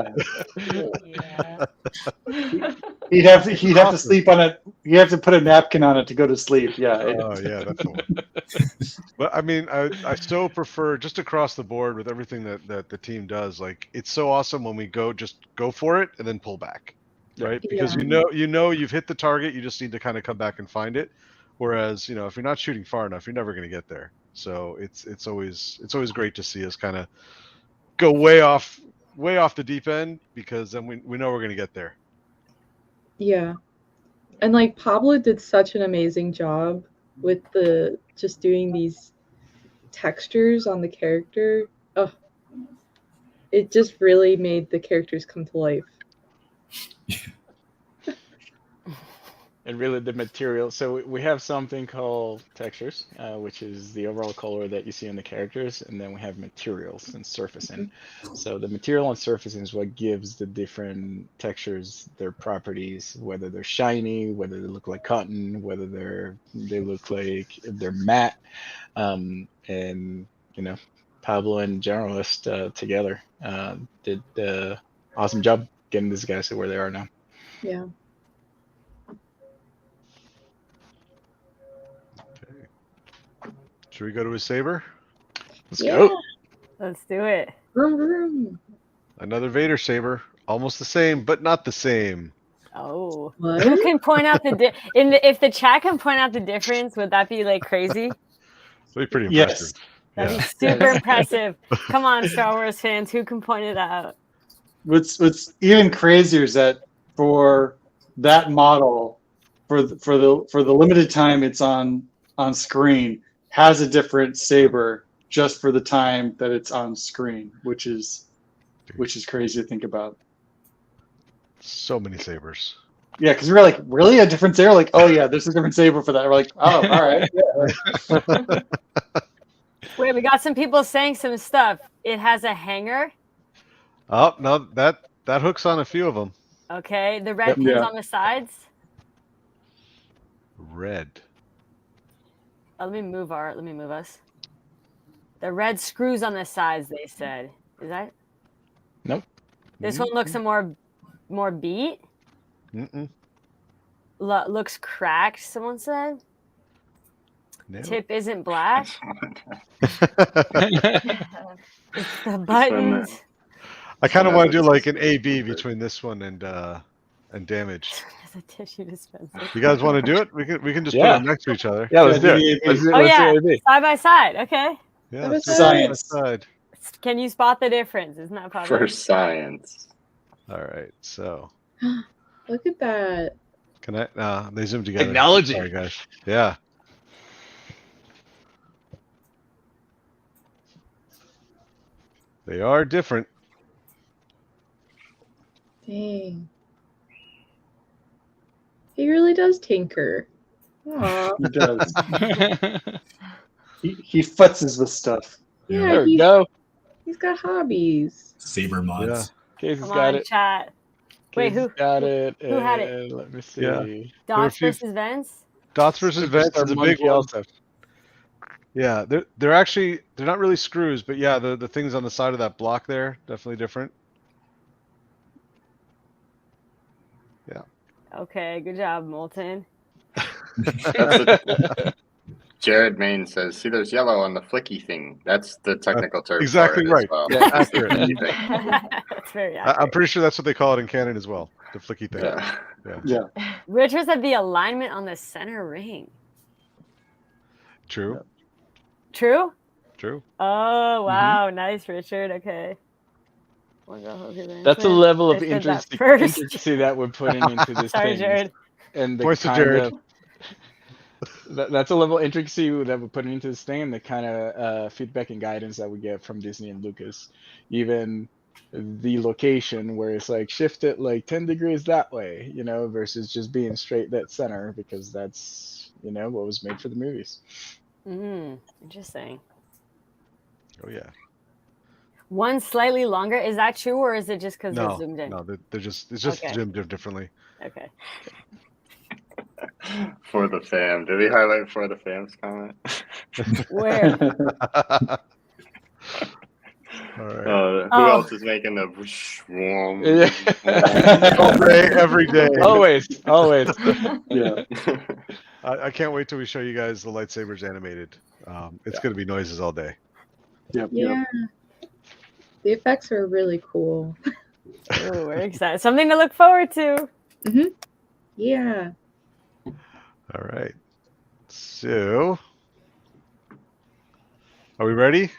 Yeah. He'd have to sleep on it. He'd have to put a napkin on it to go to sleep. Yeah. Oh yeah, that's the one. But I mean, I so prefer just across the board with everything that the team does. Like it's so awesome when we just go for it and then pull back, right? Because Yeah. you know you've hit the target. You just need to kind of come back and find it. Whereas if you're not shooting far enough, you're never going to get there. So it's always great to see us kind of go way off the deep end, because then we know we're going to get there. Yeah. And like Pablo did such an amazing job with just doing these textures on the character. Oh, it just really made the characters come to life. And really the material. So we have something called textures, which is the overall color that you see in the characters, and then we have materials and surfacing. So the material and surfacing is what gives the different textures their properties, whether they're shiny, whether they look like cotton, whether they look like they're matte, and Pablo and Generalist together did the awesome job getting these guys to where they are now. Yeah. Should we go to his saber? Let's go. Let's do it. Vroom, vroom. Another Vader saber, almost the same, but not the same. Oh, What? who can point out if the chat can point out the difference? Would that be like crazy? That'd be pretty Yes. impressive. That'd Yeah. be super impressive. Come on, Star Wars fans, who can point it out? What's even crazier is that for that model, for the limited time it's on screen, has a different saber just for the time that it's on screen, which is crazy to think about. So many sabers. Yeah, because we were like, really a different saber? Like, oh yeah, there's a different saber for that. We're like, oh, all right. Yeah. Wait, we got some people saying some stuff. It has a hanger. Oh no, that hooks on a few of them. Okay, the red Yep. pins Yeah. on the sides. Red. Oh, let me move us. The red screws on the sides, they said. Is that? Nope. This one looks a more beat. Mm-mm. Looks cracked, someone said. No. Tip isn't black. It's the one buttons. I kind of want to do like an A/B between this one and damaged. There's a tissue dispenser. You guys want to do it? We can just put Yeah. them next to each other. Yeah, let's do Yeah, it. Let's do Oh yeah, AB. side by side. Okay. Yeah. What let's is do it Science. side by side. Can you spot the difference? Isn't that probably? For science. All right. So Look at that. can I? They zoom together. Technology. Sorry, guys. Yeah. They are different. Dang. He really does tinker. Aw. He does. He futzes with stuff. Yeah, There we go. he's got hobbies. Saber mods. Casey's Come got on, it. chat. Wait, Casey's who got it? who had it? And let me see. Yeah. Dots few- versus Vents? Dots versus Vents Superstar is a big Monkey one. also. Yeah, they're not really screws, but yeah, the things on the side of that block there definitely different. Okay, good job, Molten. That's Jared Main says, "See, there's yellow on the flicky thing. That's the technical term exactly for it right. as well." Yeah, accurate. Flicky thing. That's very accurate. I'm pretty sure that's what they call it in canon as well. The flicky thing. Yeah. Yeah. Richard said the alignment on the center ring. True. True? True. Oh, wow. Nice, Richard. Okay. That's a level of I said that intricacy that we're putting into this Sorry, thing. Jared. And the Points to kind Jared. of that's a level of intricacy that we're putting into this thing, and the kind of feedback and guidance that we get from Disney and Lucas. Even the location where it's like shift it like 10 degrees that way, you know, versus just being straight that center, because that's, you know, what was made for the movies. Interesting. Oh yeah. One slightly longer. Is that true, or is it just because they're zoomed in? No, they're just it's just Okay. zoomed in differently. Okay. For the fam. Did we highlight for the fam's comment? Where? All right. Who else is making the every day? Always. Yeah. I can't wait till we show you guys the lightsabers animated. It's going to be noises all day. Yep. Yeah. The effects are really cool. Oh, we're excited. Something to look forward to. Yeah. All right. So, are we ready?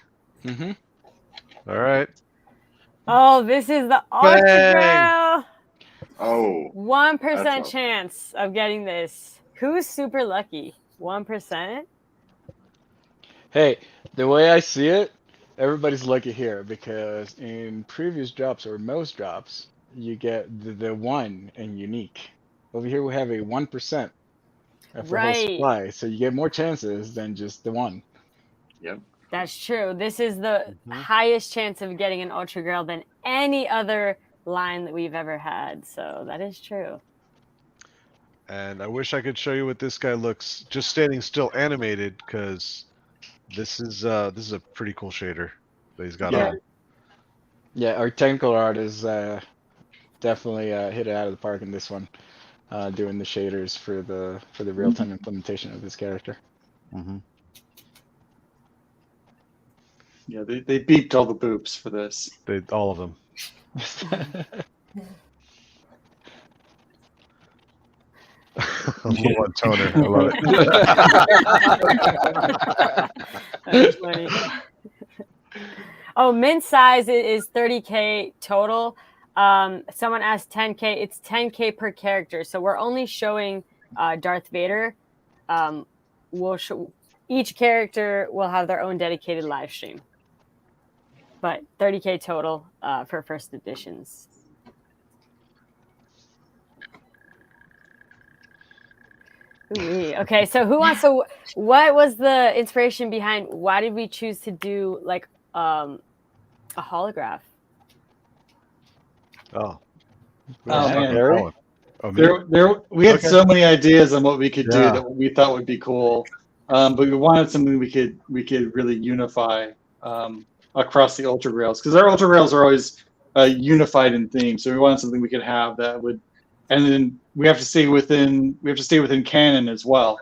All right. Oh, this is the Ultra. Oh. 1% chance of getting this. Who's super lucky? 1%? Hey, the way I see it, everybody's lucky here, because in previous drops or most drops, you get the one and unique. Over here we have a 1% for whole supply, so you get more chances than just the one. Yep. That's true. This is the highest chance of getting an Ultra Grail than any other line that we've ever had. So that is true. And I wish I could show you what this guy looks just standing still animated, because this is a pretty cool shader that he's got on. Yeah, our technical artists definitely hit it out of the park in this one, doing the shaders for the real-time implementation of this character. Yeah, they beeped all the boops for this. All of them. Low on toner. I love it. That's funny. Oh, mint size is 30K total. Someone asked 10K. It's 10K per character. So we're only showing Darth Vader. We'll show each character will have their own dedicated live stream. But 30K total for first editions. Ooh-wee. Okay, so who wants to? What was the inspiration behind? Why did we choose to do like a holograph? Oh man. We had Okay. so many ideas on what we could do that we thought would be cool, but we wanted something we could really unify across the Ultra Grails, because our Ultra Grails are always unified in theme. So we wanted something we could have that would, and then we have to stay within canon as well.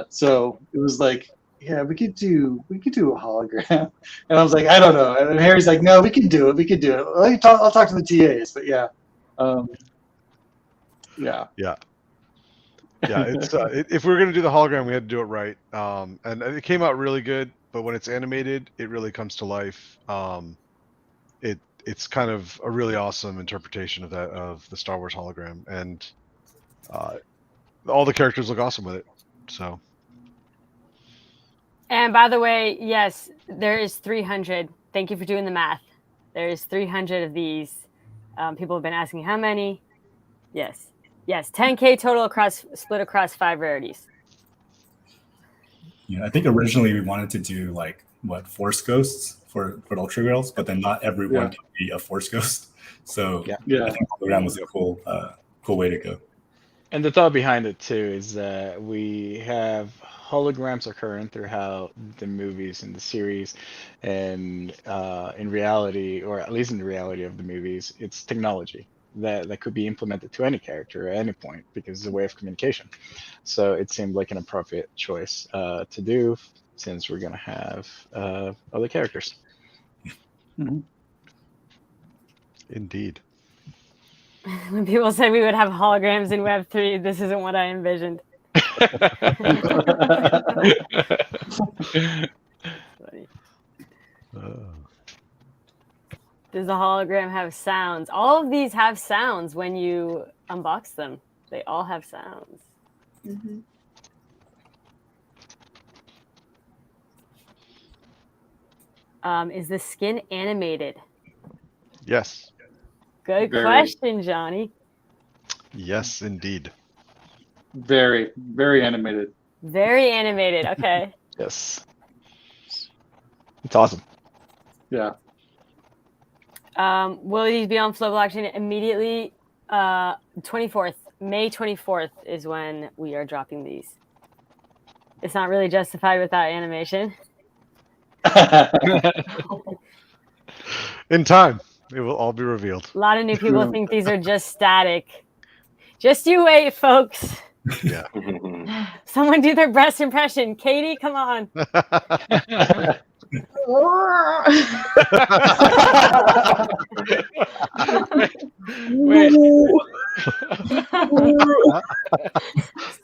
So it was like, yeah, we could do a hologram, and I was like, I don't know, and Harry's like, no, we can do it. I'll talk to the TAs, but yeah. It's if we were going to do the hologram, we had to do it right. And it came out really good, but when it's animated, it really comes to life. It's kind of a really awesome interpretation of the Star Wars hologram, and all the characters look awesome with it. So. And by the way, yes, there is 300. Thank you for doing the math. There is 300 of these. People have been asking how many. Yes, 10K total split across 5 rarities. Yeah, I think originally we wanted to do like Force Ghosts for Ultra Grails, but then not everyone can be a Force Ghost. So I think hologram was a cool way to go. And the thought behind it too is that we have holograms occurring throughout the movies and the series, and in reality, or at least in the reality of the movies, it's technology. that could be implemented to any character at any point because it's a way of communication. So it seemed like an appropriate choice to do since we're gonna have other characters. Indeed. When people said we would have holograms in Web 3, this isn't what I envisioned. Funny. Does the hologram have sounds? All of these have sounds when you unbox them. They all have sounds. Mm-hmm. Is the skin animated? Yes. Good Very. question, Johnny. Yes, indeed. Very, very animated. Very animated. Okay. Yes. It's awesome. Yeah. Will these be on Flow Blockchain immediately? 24th. May 24th is when we are dropping these. It's not really justified without animation. In time, it will all be revealed. A lot of new people think these are just static. Just you wait, folks. Yeah. Someone do their breast impression. Katie, come on. Wait.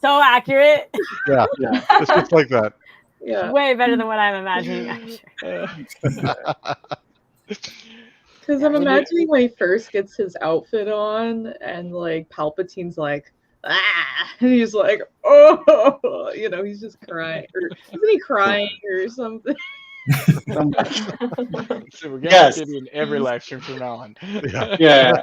So accurate. Yeah. It's just like that. Yeah. Way better than what I'm imagining, I'm sure. Because I'm imagining when he first gets his outfit on and like Palpatine's like, ah, and he's like, oh, you know, he's just crying. Or isn't he crying or something? So we're gonna Yes. get in every live stream from now on. Yeah. Yeah.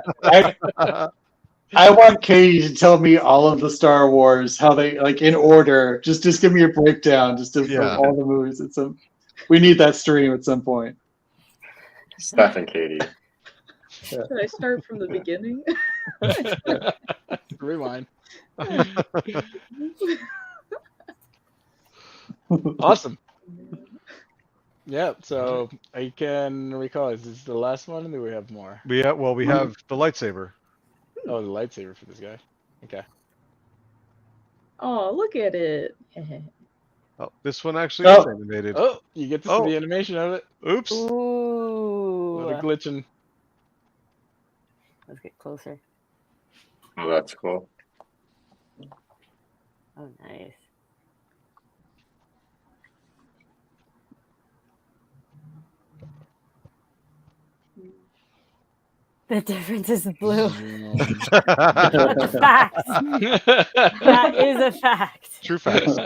I want Katie to tell me all of the Star Wars, how they like in order. Just give me a breakdown, just of Yeah. all the movies. We need that stream at some point. Steph and Katie. Should I start from the beginning? Rewind. Awesome. Yeah, so I can recall, is this the last one or do we have more? We have the lightsaber. Oh, the lightsaber for this guy. Okay. Oh, look at it. Oh, this one actually is animated. Oh, you get to see the animation of it. Oops. Ooh. Another glitching. Let's get closer. Oh, that's cool. Oh, nice. The difference is the blue. That's a fact. That is a fact. True facts.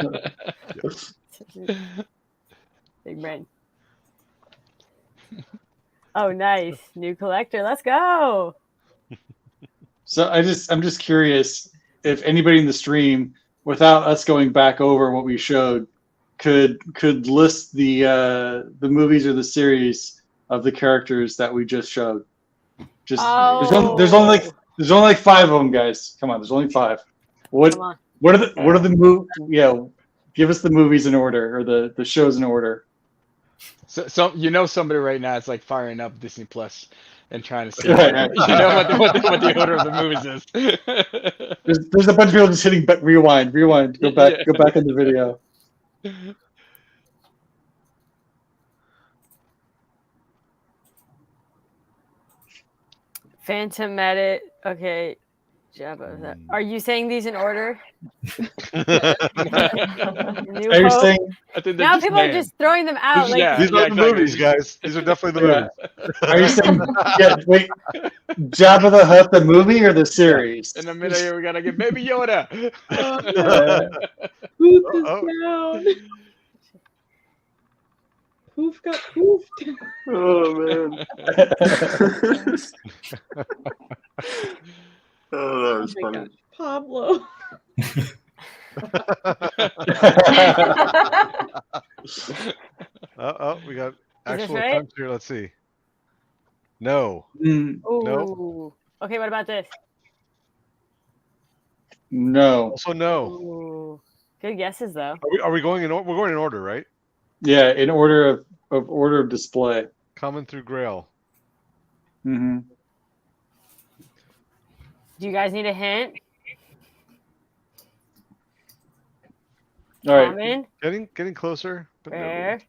Big brain. Oh, nice. New collector. Let's go. So I'm just curious if anybody in the stream, without us going back over what we showed, could list the movies or the series of the characters that we just showed. Just there's only like 5 of them, guys. Come on, there's only 5. What are the movies? Yeah, give us the movies in order or the shows in order. So you know somebody right now is like firing up Disney Plus and trying to see Right. you know what the order of the movies is. There's a bunch of people just hitting rewind, go back in the video. Phantom Edit. Okay. Jabba. Are you saying these in order? Are you saying? Now people are just throwing them out. These are the movies, guys. These are definitely the movies. Are you saying? Yeah, wait. Jabba the Hutt, the movie or the series? In the middle here, we gotta get Baby Yoda. Poof is down. Poof got poofed. Oh man. Oh, that was funny. Gosh. Pablo. We got Is this actual right? attempts here. Let's see. No. Mm, Ooh. Okay, what about this? no. Also no. Ooh. Good guesses though. Are we going in order? We're going in order, right? Yeah, in order of display. Common through Grail. Mm-hmm. Do you guys need a hint? All right. Common, Getting closer. But no. rare,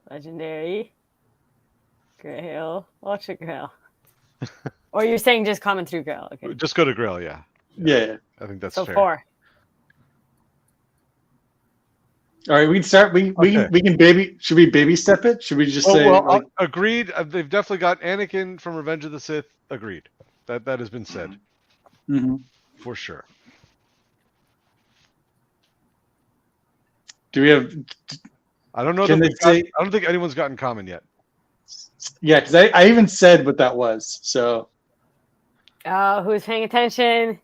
legendary, grail, ultra grail. Or you're saying just common through grail? Okay. Just go to Grail, yeah. Yeah. I think that's So fair. 4. All right, we can start. We can baby. Should we baby step it? Should we just say like, agreed? They've definitely got Anakin from Revenge of the Sith. Agreed. That has been said for sure. do we have? I don't know. Can they say? I don't think anyone's gotten common yet. Yeah, because I even said what that was. So Oh, who's paying attention?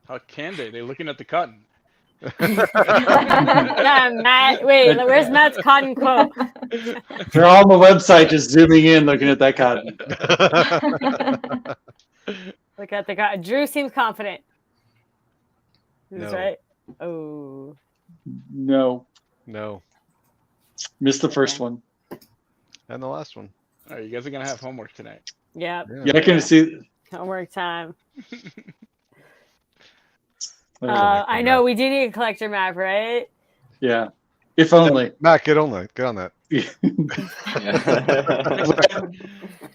How can they? They're looking at the cotton. Yeah, Matt. Wait, where's Matt's cotton quote? they're all on the website, just zooming in, looking at that cotton. Look at the cotton. Drew seems confident. That's No. right. Oh. No, missed the first one. And the last one. All right, you guys are gonna have homework tonight. Yep. Yeah, I can see. Homework time. Oh, I know we do need a collector map, right? yeah, if only. Matt, get on that.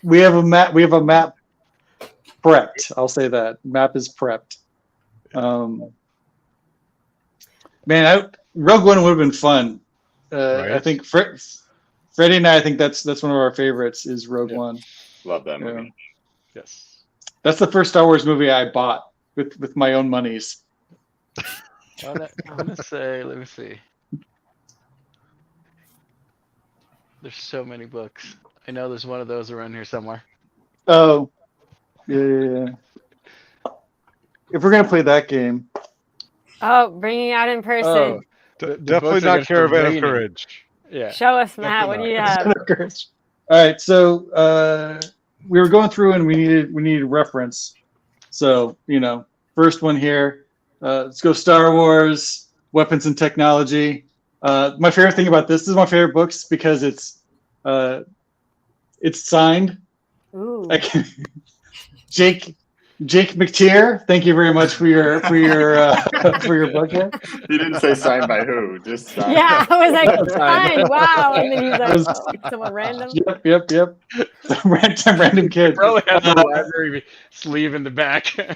We have a map. We have a map prepped. I'll say that map is prepped. Man, Rogue One would have been fun. Right. I think Freddie and I think that's one of our favorites is Rogue One. Love that movie. Yes. That's the first Star Wars movie I bought with my own monies. I want to say, let me see. There's so many books. I know there's one of those around here somewhere. Oh, yeah. If we're gonna play that game, Oh, bringing out in person. Oh, Definitely books are not Caravan of raining. Courage. Yeah. Show us, Matt. What do you have? all right. So we were going through and we needed reference. So first one here. Let's go Star Wars, weapons and technology. My favorite thing about this is my favorite books because it's signed. Ooh. Jake McTeer, thank you very much for your book here. He didn't say signed by who, just signed. Yeah, I was like, fine, wow. And then he's like, oh, someone random. Yep. Random kid. Probably have the library sleeve in the back. Yeah.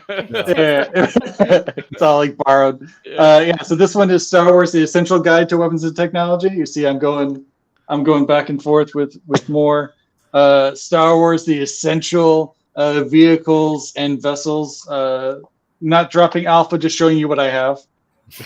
It's all like borrowed. So this one is Star Wars: The Essential Guide to Weapons and Technology. You see, I'm going back and forth with more Star Wars: The Essential Vehicles and Vessels. Not dropping alpha, just showing you what I have. So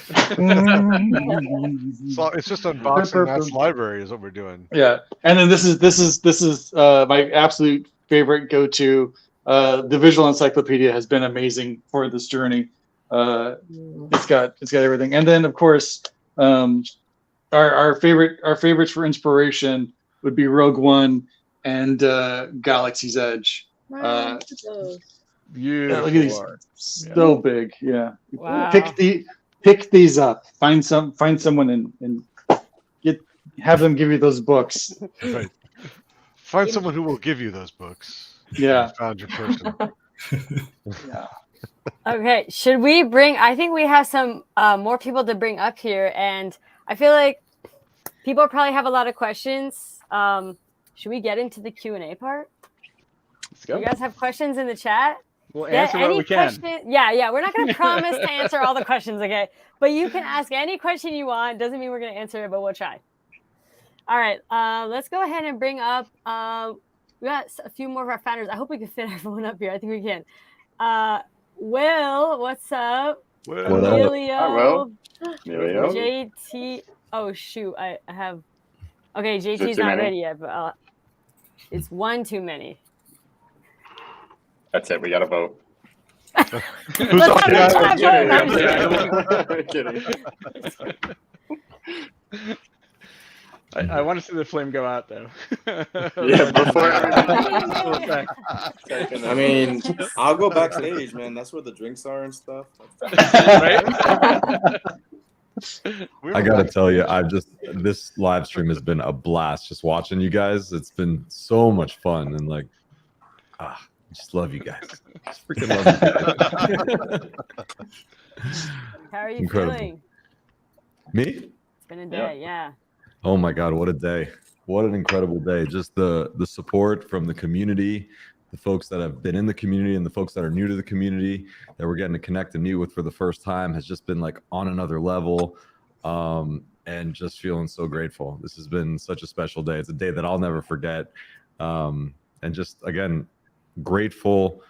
it's just unboxing Matt's library is what we're doing. Yeah, and then this is my absolute favorite go-to. The visual encyclopedia has been amazing for this journey. It's got everything, and then of course our favorites for inspiration would be Rogue One and Galaxy's Edge. Wow, Beautiful. Look at these, so big. Yeah, Wow. pick these up. Find someone and have them give you those books. Right. Find someone who will give you those books. Yeah. You found your person. Yeah. Okay, should we I think we have some more people to bring up here, and I feel like people probably have a lot of questions. Should we get into the Q&A part? Let's go. You guys have questions in the chat? We'll answer what we can. Yeah. We're not going to promise to answer all the questions, okay? But you can ask any question you want. Doesn't mean we're going to answer it, but we'll try. All right. Let's go ahead and bring up. We got a few more of our founders. I hope we can fit everyone up here. I think we can. Will, what's up? Emilio. JT. Oh shoot, I have. Okay, JT's not ready yet, but it's one too many. That's it. We got to vote. Who's on I'm kidding. I want to see the flame go out though. Yeah, before I mean, I'll go backstage, man. That's where the drinks are and stuff. Right? I gotta tell you, this live stream has been a blast. Just watching you guys, it's been so much fun, and like, just love you guys. Just freaking love you guys. How are you Incredible. feeling? Me? It's been a day, yeah. Oh my God, what a day. What an incredible day. Just the support from the community, the folks that have been in the community and the folks that are new to the community that we're getting to connect and meet with for the first time has just been like on another level. And just feeling so grateful. This has been such a special day. It's a day that I'll never forget. And just, again, grateful,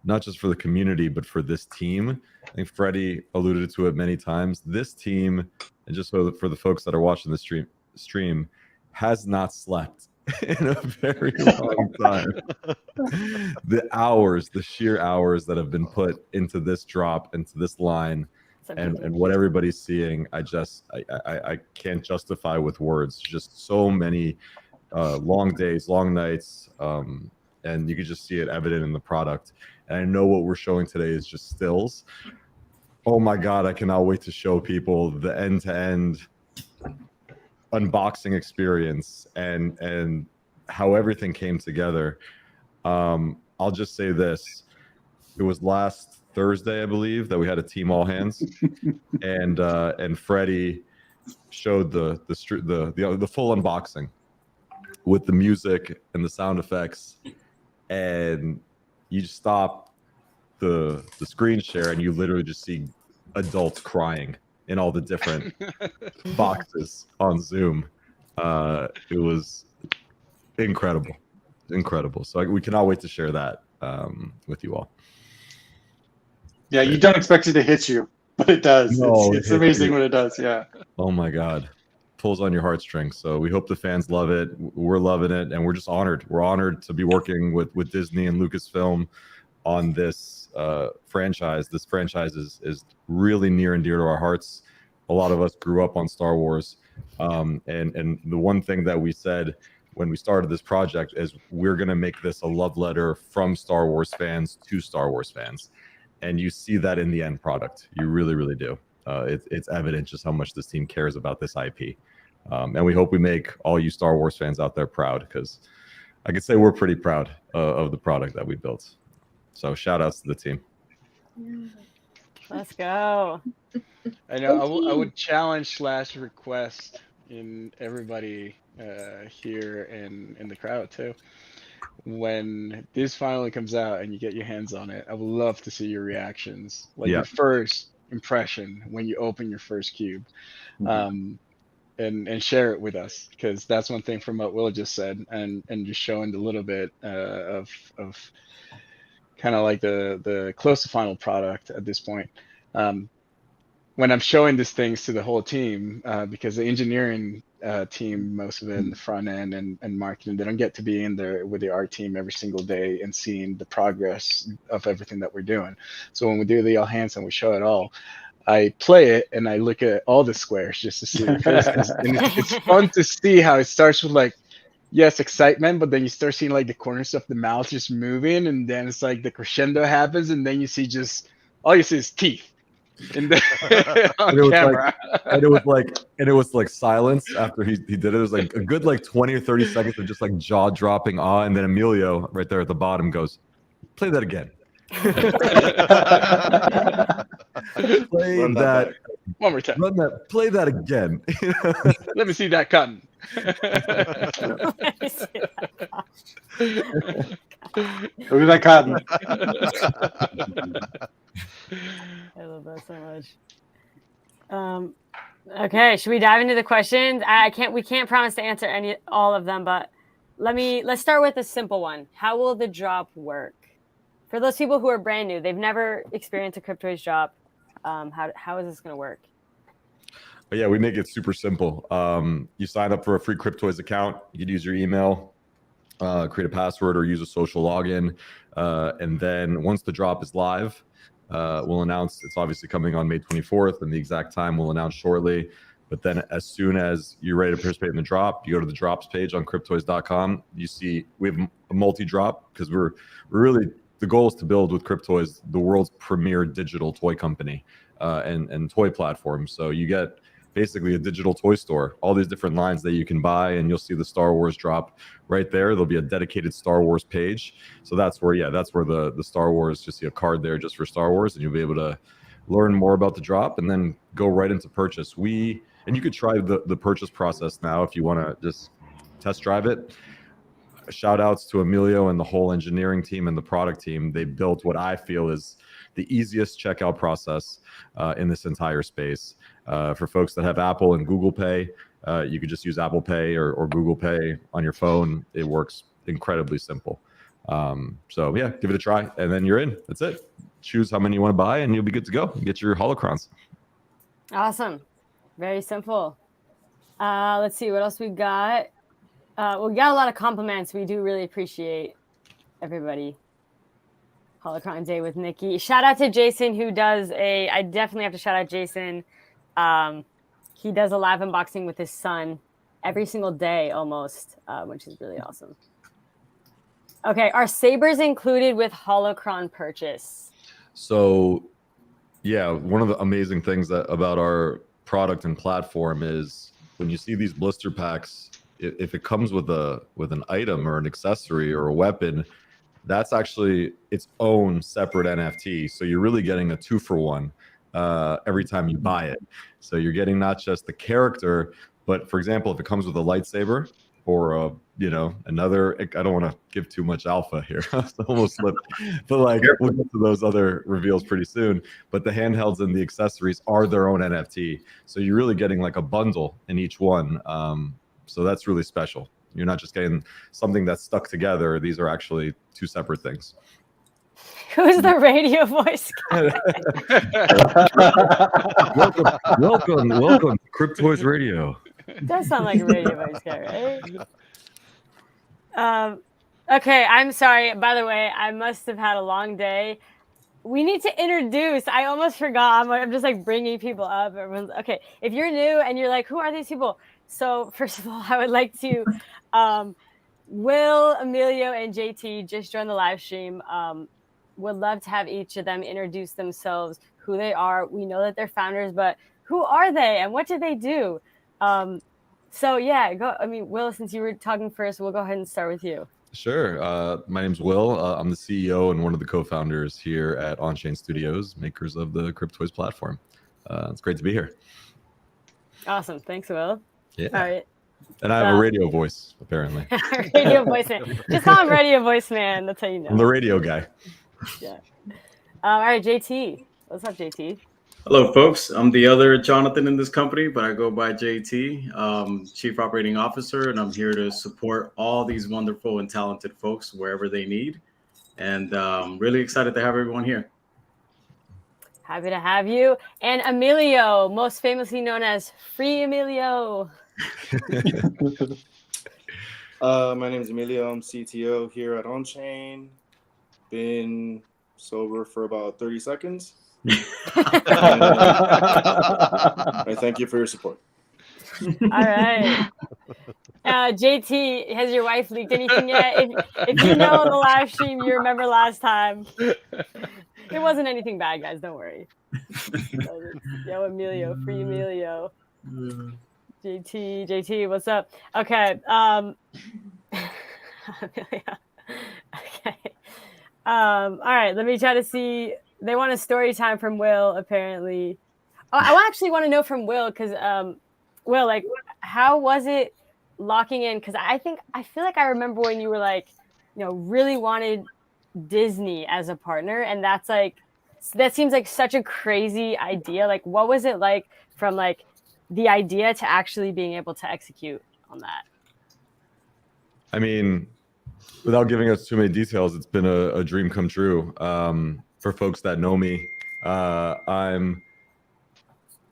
not just for the community, but for this team. I think Freddie alluded to it many times. This team, and just for the folks that are watching the stream, has not slept in a very long time. The sheer hours that have been put into this drop, into this line, and what everybody's seeing, I can't justify with words. Just so many long days, long nights, and you can just see it evident in the product. And I know what we're showing today is just stills. Oh my God, I cannot wait to show people the end-to-end unboxing experience and how everything came together. I'll just say this. It was last Thursday, I believe, that we had a team all hands, and Freddie showed the full unboxing with the music and the sound effects, and you stop the screen share and you literally just see adults crying in all the different boxes on Zoom. It was incredible. So we cannot wait to share that with you all. Yeah, you don't expect it to hit you, but it does. No, it's amazing what it does. Yeah. Oh my God. Pulls on your heartstrings. So we hope the fans love it. We're loving it, and we're just honored. We're honored to be working with Disney and Lucasfilm on this franchise. This franchise is really near and dear to our hearts. A lot of us grew up on Star Wars, and the one thing that we said when we started this project is we're going to make this a love letter from Star Wars fans to Star Wars fans. And you see that in the end product. You really, really do. It's evident just how much this team cares about this IP. And we hope we make all you Star Wars fans out there proud, because I can say we're pretty proud of the product that we built. So shout outs to the team. Let's go. I know. I would challenge / request in everybody here and in the crowd too. When this finally comes out and you get your hands on it, I would love to see your reactions, like your first impression when you open your first cube, and share it with us, because that's one thing from what Will just said, and just showing a little bit of kind of like the close to final product at this point. When I'm showing these things to the whole team, because the engineering team, most of it in the front end and marketing, they don't get to be in there with the art team every single day and seeing the progress of everything that we're doing. So when we do the all hands and we show it all, I play it and I look at all the squares just to see their faces. And it's fun to see how it starts with like, yes, excitement, but then you start seeing like the corners of the mouth just moving, and then it's like the crescendo happens, and then you see just all you see is teeth. On camera. And it was like silence after he did it. It was like a good like 20 or 30 seconds of just like jaw dropping awe, and then Emilio right there at the bottom goes, "Play that again." Play that one more time. Play that again. Let me see that cotton. Look at that cotton. I love that so much. Okay, should we dive into the questions? We can't promise to answer all of them, but let's start with a simple one. How will the drop work? For those people who are brand new, they've never experienced a Cryptoids drop. How is this going to work? But yeah, we make it super simple. You sign up for a free Cryptoids account. You can use your email, create a password, or use a social login. And then once the drop is live, we'll announce it's obviously coming on May 24th, and the exact time we'll announce shortly. But then as soon as you're ready to participate in the drop, you go to the drops page on cryptoids.com. You see we have a multi-drop, because we're really, the goal is to build with Cryptoids the world's premier digital toy company and toy platform. So you get basically a digital toy store. All these different lines that you can buy, and you'll see the Star Wars drop right there. There'll be a dedicated Star Wars page. So that's where the Star Wars, just see a card there just for Star Wars, and you'll be able to learn more about the drop and then go right into purchase. And you could try the purchase process now if you want to just test drive it. Shout outs to Emilio and the whole engineering team and the product team. They built what I feel is the easiest checkout process in this entire space. For folks that have Apple and Google Pay, you could just use Apple Pay or Google Pay on your phone. It works incredibly simple. So yeah, give it a try, and then you're in. That's it. Choose how many you want to buy, and you'll be good to go. You get your holocrons. Awesome. Very simple. Let's see what else we got. We got a lot of compliments. We do really appreciate everybody. Holocron Day with Nikki. Shout out to Jason, who does I definitely have to shout out Jason. He does a live unboxing with his son every single day almost, which is really awesome. Okay, are sabers included with holocron purchase? So yeah, one of the amazing things about our product and platform is when you see these blister packs, if it comes with an item or an accessory or a weapon, that's actually its own separate NFT. So you're really getting a 2-for-1 every time you buy it. So you're getting not just the character, but for example, if it comes with a lightsaber or another, I don't want to give too much alpha here. Almost slipped. But we'll get to those other reveals pretty soon. But the handhelds and the accessories are their own NFT. So you're really getting like a bundle in each one. So that's really special. You're not just getting something that's stuck together. These are actually two separate things. Who's the radio voice guy? welcome to Cryptoids Radio. It does sound like a radio voice guy, right? Okay, I'm sorry. By the way, I must have had a long day. We need to introduce. I almost forgot. I'm just bringing people up. Everyone's okay. If you're new and you're like, who are these people? So first of all, I would like to, Will, Emilio, and JT just joined the live stream. Would love to have each of them introduce themselves, who they are. We know that they're founders, but who are they and what do they do? So yeah, go. I mean, Will, since you were talking first, we'll go ahead and start with you. Sure. My name's Will. I'm the CEO and one of the co-founders here at On-Chain Studios, makers of the Cryptoids platform. It's great to be here. Awesome. Thanks, Will. Yeah. All right. And I have a radio voice, apparently. Radio voice man. Just call him radio voice man. That's how you know. I'm the radio guy. Yeah. All right, JT. What's up, JT? Hello, folks. I'm the other Jonathan in this company, but I go by JT, Chief Operating Officer, and I'm here to support all these wonderful and talented folks wherever they need. And really excited to have everyone here. Happy to have you. And Emilio, most famously known as Free Emilio. My name is Emilio. I'm CTO here at On-Chain. Been sober for about 30 seconds. I thank you for your support. All right. JT, has your wife leaked anything yet? If you know the live stream, you remember last time. It wasn't anything bad, guys. Don't worry. Yo, Emilio, Free Emilio. JT, what's up? Okay. Okay. All right. Let me try to see. They want a story time from Will, apparently. Oh, I actually want to know from Will because, Will, how was it locking in? Because I feel like I remember when you were really wanted Disney as a partner, and that seems like such a crazy idea. What was it like from the idea to actually being able to execute on that? I mean, without giving us too many details, it's been a dream come true. For folks that know me, I'm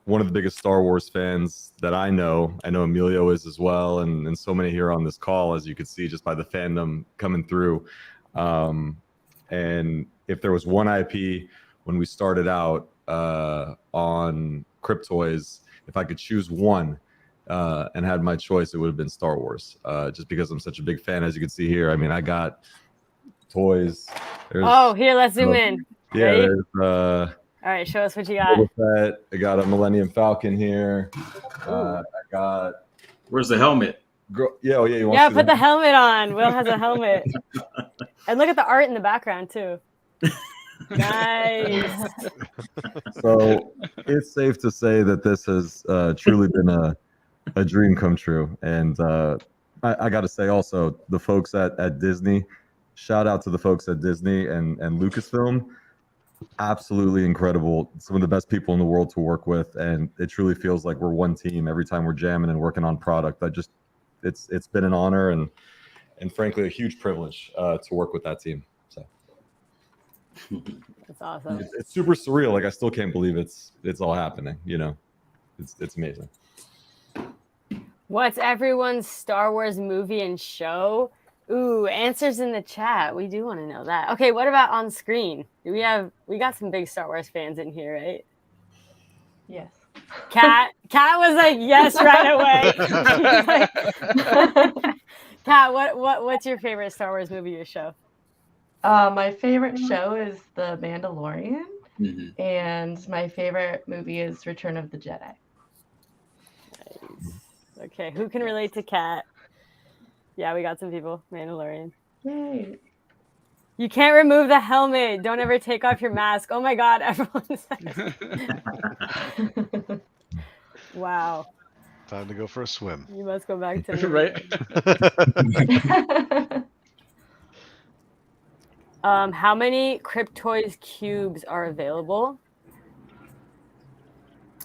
one of the biggest Star Wars fans that I know. I know Emilio is as well, and so many here on this call, as you could see just by the fandom coming through. And if there was one IP when we started out on Cryptoids, if I could choose one and had my choice, it would have been Star Wars. Just because I'm such a big fan, as you can see here. I mean, I got toys. Here, let's zoom in. Yeah, there's All right, show us what you got. I got a Millennium Falcon here. I got. Where's the helmet? You want to see put the helmet on. Will has a helmet. And look at the art in the background too. Nice. So it's safe to say that this has truly been a dream come true. And I got to say also, the folks at Disney, shout out to the folks at Disney and Lucasfilm. Absolutely incredible. Some of the best people in the world to work with. And it truly feels like we're one team every time we're jamming and working on product. It's been an honor and frankly, a huge privilege to work with that team. So that's awesome. It's super surreal. Like I still can't believe it's all happening. You know, it's amazing. What's everyone's Star Wars movie and show? Ooh, answers in the chat. We do want to know that. Okay, what about on screen? We got some big Star Wars fans in here, right? Yes. Kat was like yes right away. Kat, what's your favorite Star Wars movie or show? My favorite show is The Mandalorian, and my favorite movie is Return of the Jedi. Nice. Okay, who can relate to Kat? Yeah, we got some people. Mandalorian. Yay. You can't remove the helmet. Don't ever take off your mask. Oh my God, everyone says. Wow. Time to go for a swim. You must go back to right. How many Cryptoys cubes are available?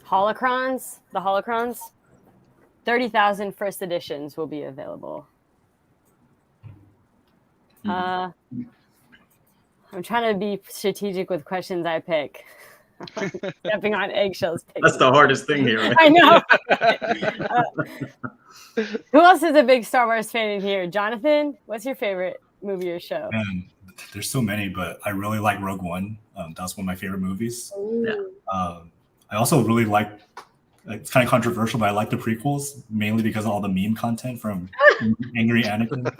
Holocrons? The Holocrons? 30,000 first editions will be available. I'm trying to be strategic with questions I pick. Stepping on eggshells. That's the hardest thing here. Right? I know. Who else is a big Star Wars fan in here? Jonathan, what's your favorite movie or show? There's so many, but I really like Rogue One. That was one of my favorite movies. I also really like, it's kind of controversial, but I like the prequels, mainly because of all the meme content from Angry Anakin.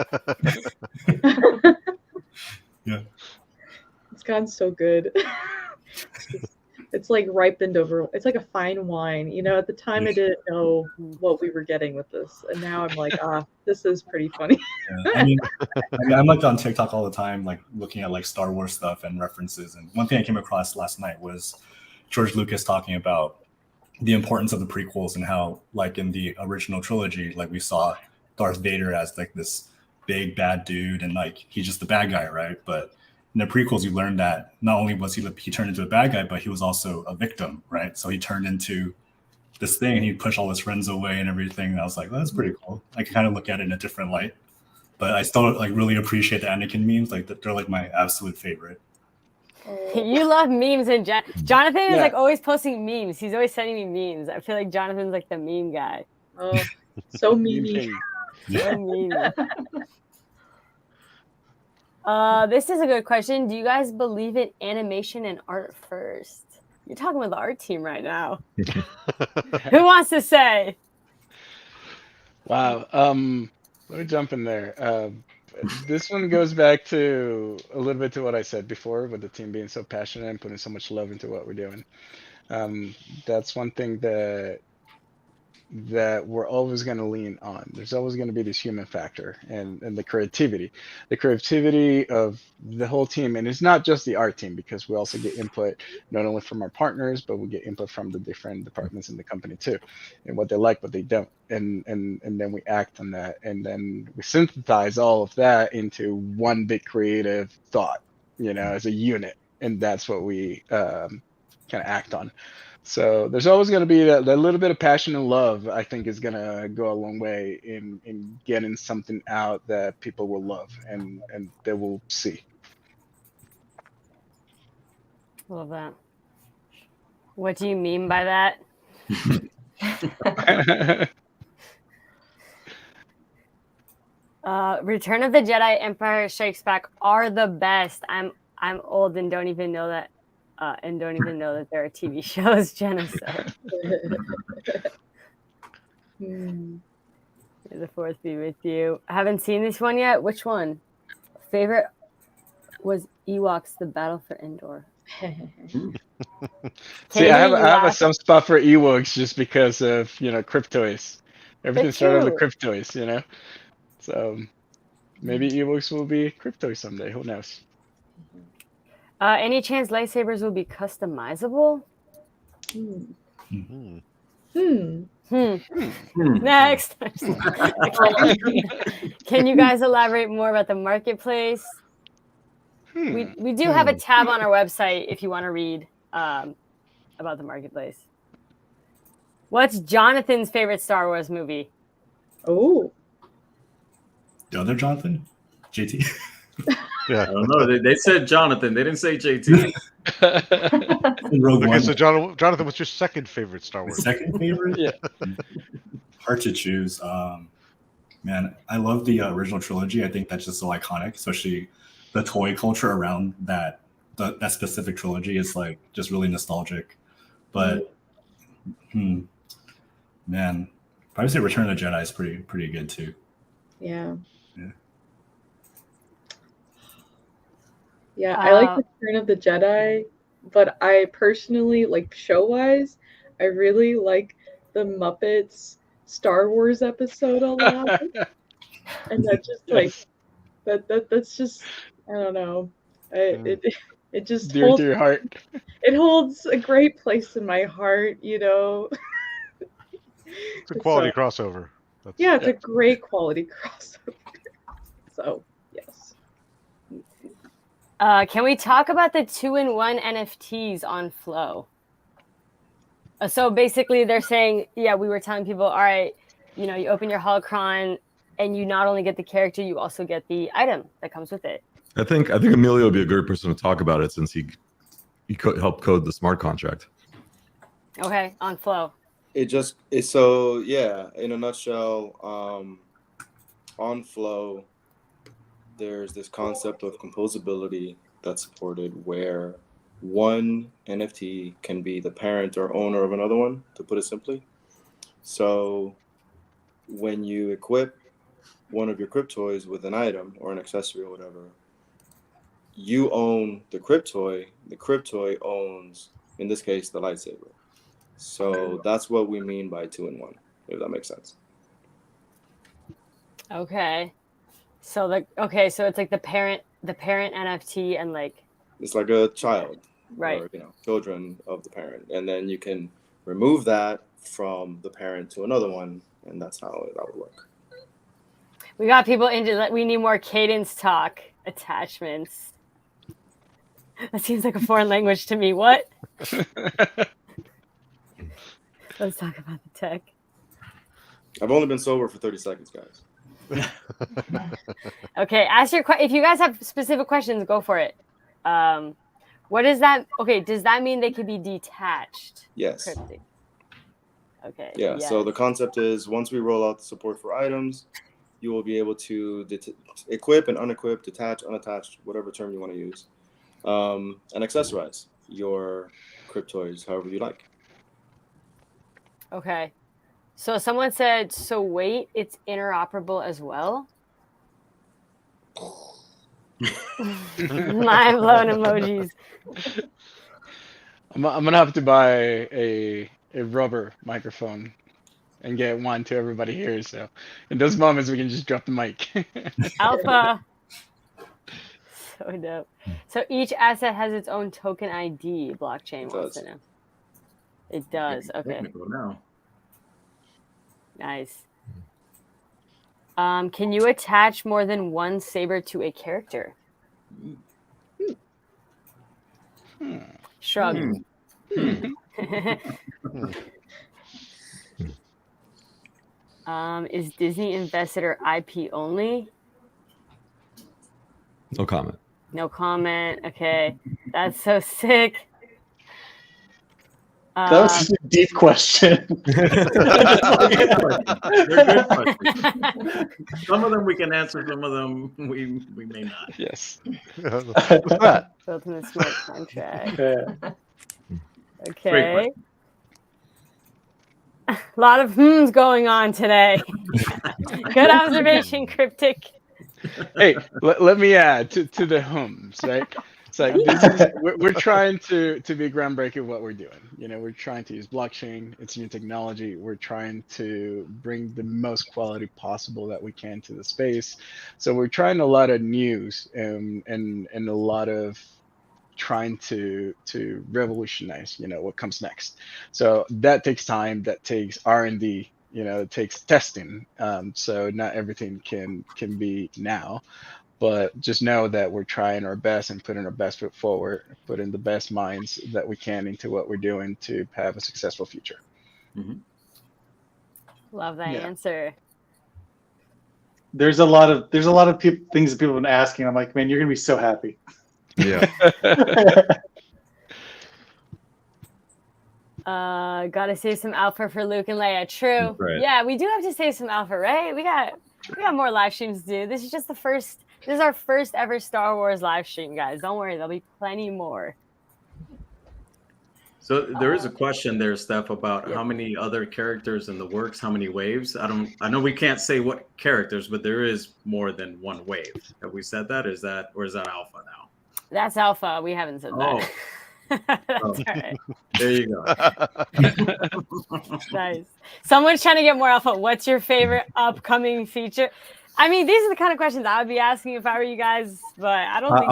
Yeah. It's gotten so good. It's like ripened over. It's like a fine wine. You know, at the time I didn't know what we were getting with this. And now I'm like, this is pretty funny. Yeah, I mean, I'm like on TikTok all the time, like looking at like Star Wars stuff and references. And one thing I came across last night was George Lucas talking about the importance of the prequels and how, like in the original trilogy, like we saw Darth Vader as like this big bad dude, and like he's just the bad guy, right? But in the prequels, you learned that not only was he turned into a bad guy, but he was also a victim, right? So he turned into this thing, and he'd push all his friends away and everything. And I was like, well, that's pretty cool. I can kind of look at it in a different light, but I still like really appreciate the Anakin memes. Like they're like my absolute favorite. You love memes, and Jonathan is like always posting memes. He's always sending me memes. I feel like Jonathan's like the meme guy. Oh, so memey. So memey. This is a good question. Do you guys believe in animation and art first? You're talking with the art team right now. Who wants to say? Wow. Let me jump in there. This one goes back to a little bit to what I said before, with the team being so passionate and putting so much love into what we're doing. That's one thing that we're always going to lean on. There's always going to be this human factor and the creativity of the whole team. And it's not just the art team, because we also get input not only from our partners, but we get input from the different departments in the company too, and what they like, what they don't. And then we act on that. And then we synthesize all of that into one big creative thought, as a unit. And that's what we kind of act on. So there's always going to be that little bit of passion and love, I think, is going to go a long way in getting something out that people will love and they will see. Love that. What do you mean by that? Return of the Jedi, Empire Strikes Back are the best. I'm old and don't even know that. And don't even know that there are TV shows. Genocide. May the fourth be with you. I haven't seen this one yet. Which one? Favorite was Ewoks: The Battle for Endor. See, I have a laugh. soft spot for Ewoks just because of Cryptoys. Everything started with the cute. Cryptoys. So maybe Ewoks will be Cryptoys someday. Who knows? Any chance lightsabers will be customizable? Hmm. Next. Can you guys elaborate more about the marketplace? We do have a tab on our website if you want to read about the marketplace. What's Jonathan's favorite Star Wars movie? Oh. The other Jonathan? JT? Yeah. I don't know. They said Jonathan. They didn't say JT. Rogue Okay, One. so Jonathan, what's your second favorite Star Wars? Second favorite? Yeah. Hard to choose. Man, I love the original trilogy. I think that's just so iconic, especially the toy culture around that specific trilogy is like just really nostalgic. But man, probably say Return of the Jedi is pretty good too. Yeah. Yeah. Yeah, I like Return of the Jedi, but I personally, like show-wise, I really like the Muppets Star Wars episode a lot. And that just like that's just I don't know. It just Dear holds to your heart. it holds a great place in my heart, you know. It's a quality crossover. Yeah, it's a great quality crossover. So, yes. Can we talk about the 2-in-1 NFTs on Flow? So basically, they're saying, we were telling people, all right, you open your holocron, and you not only get the character, you also get the item that comes with it. I think Emilio would be a great person to talk about it since he helped code the smart contract. Okay, on Flow. In a nutshell, on Flow, there's this concept of composability that's supported where one NFT can be the parent or owner of another one, to put it simply. So when you equip one of your Cryptoys with an item or an accessory or whatever, you own the Cryptoy owns, in this case, the lightsaber. So that's what we mean by 2-in-1, if that makes sense. Okay. So it's like the parent NFT and like it's like a child, right? Or children of the parent, and then you can remove that from the parent to another one, and that's how that would work. We got people into we need more cadence talk. Attachments. That seems like a foreign language to me. What? Let's talk about the tech. I've only been sober for 30 seconds, guys. Okay, ask your if you guys have specific questions, go for it. What is that? Okay, does that mean they could be detached? Yes. Cryptic. Okay. Yeah. Yes. So the concept is once we roll out the support for items, you will be able to equip and unequip, detach, unattach, whatever term you want to use, and accessorize your Cryptoys however you like. Okay. So someone said, so wait, it's interoperable as well? Mind blown emojis. I'm gonna have to buy a rubber microphone and get one to everybody here. So in those moments, we can just drop the mic. Alpha. So dope. So each asset has its own token ID. Blockchain wants to know. It does. Okay. Now. Nice. Can you attach more than one saber to a character? Shrug. Is Disney invested or IP only? No comment. No comment. Okay. That's so sick. That was a deep question. They're good questions. Some of them we can answer, some of them we may not. Yes. What's that? Built in the smart contract. Yeah. Okay. A lot of hmms going on today. Good observation, Cryptic. Hey, let me add to the hums, right? It's like this is, we're trying to be groundbreaking what we're doing. You know, we're trying to use blockchain. It's new technology. We're trying to bring the most quality possible that we can to the space. So we're trying a lot of news and a lot of trying to revolutionize, you know, what comes next. So that takes time. That takes R&D. You know, it takes testing. So not everything can be now. But just know that we're trying our best and putting our best foot forward, putting the best minds that we can into what we're doing to have a successful future. Mm-hmm. Love that Yeah. answer. There's a lot of things that people have been asking. I'm like, man, you're gonna be so happy. Yeah. Gotta save some alpha for Luke and Leia. True. Right. Yeah, we do have to save some alpha, right? We got more live streams to do. This is just the first. This is our first ever Star Wars live stream, guys. Don't worry, there'll be plenty more. So there is a question there, Steph, about how many other characters in the works, how many waves. I know we can't say what characters, but there is more than one wave. Have we said that? Is that alpha now? That's alpha. We haven't said that. That's all right. There you go. Nice. Someone's trying to get more alpha. What's your favorite upcoming feature? I mean, these are the kind of questions I would be asking if I were you guys, but I don't think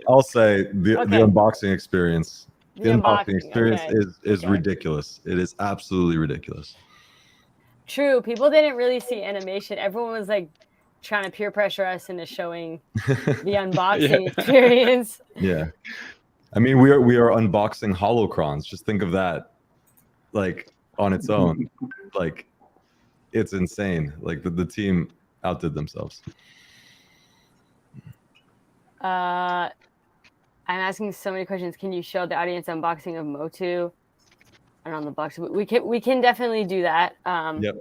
I'll say the unboxing experience. The unboxing experience is ridiculous. It is absolutely ridiculous. True. People didn't really see animation. Everyone was like trying to peer pressure us into showing the unboxing experience. Yeah. I mean, we are unboxing holocrons. Just think of that, like, on its own. Like, it's insane. Like, the team outdid themselves. I'm asking so many questions. Can you show the audience unboxing of Motu and on the box? We can definitely do that. Yep.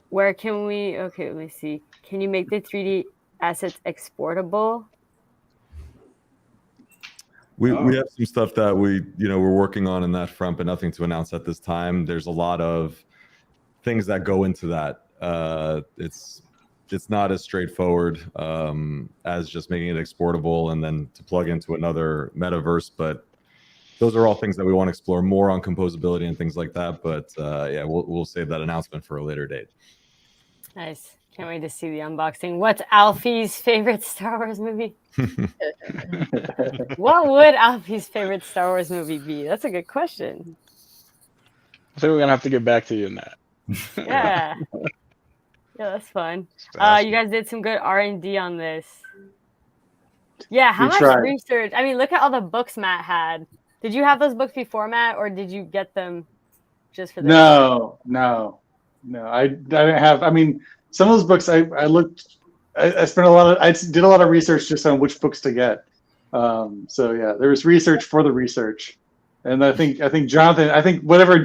Where can we? Okay, let me see. Can you make the 3D assets exportable? We have some stuff that we're working on in that front, but nothing to announce at this time. There's a lot of things that go into that. It's not as straightforward as just making it exportable and then to plug into another metaverse. But those are all things that we want to explore more on composability and things like that. But we'll save that announcement for a later date. Nice. Can't wait to see the unboxing. What's Alfie's favorite Star Wars movie? What would Alfie's favorite Star Wars movie be? That's a good question. I think we're gonna have to get back to you on that. Yeah. Yeah, that's fun. You guys did some good R&D on this. Yeah, how much research? I mean, look at all the books Matt had. Did you have those books before, Matt, or did you get them just for this? No. I didn't have. I mean, some of those books I looked. I spent I did a lot of research just on which books to get. So yeah, there was research for the research, and I think Jonathan. I think whatever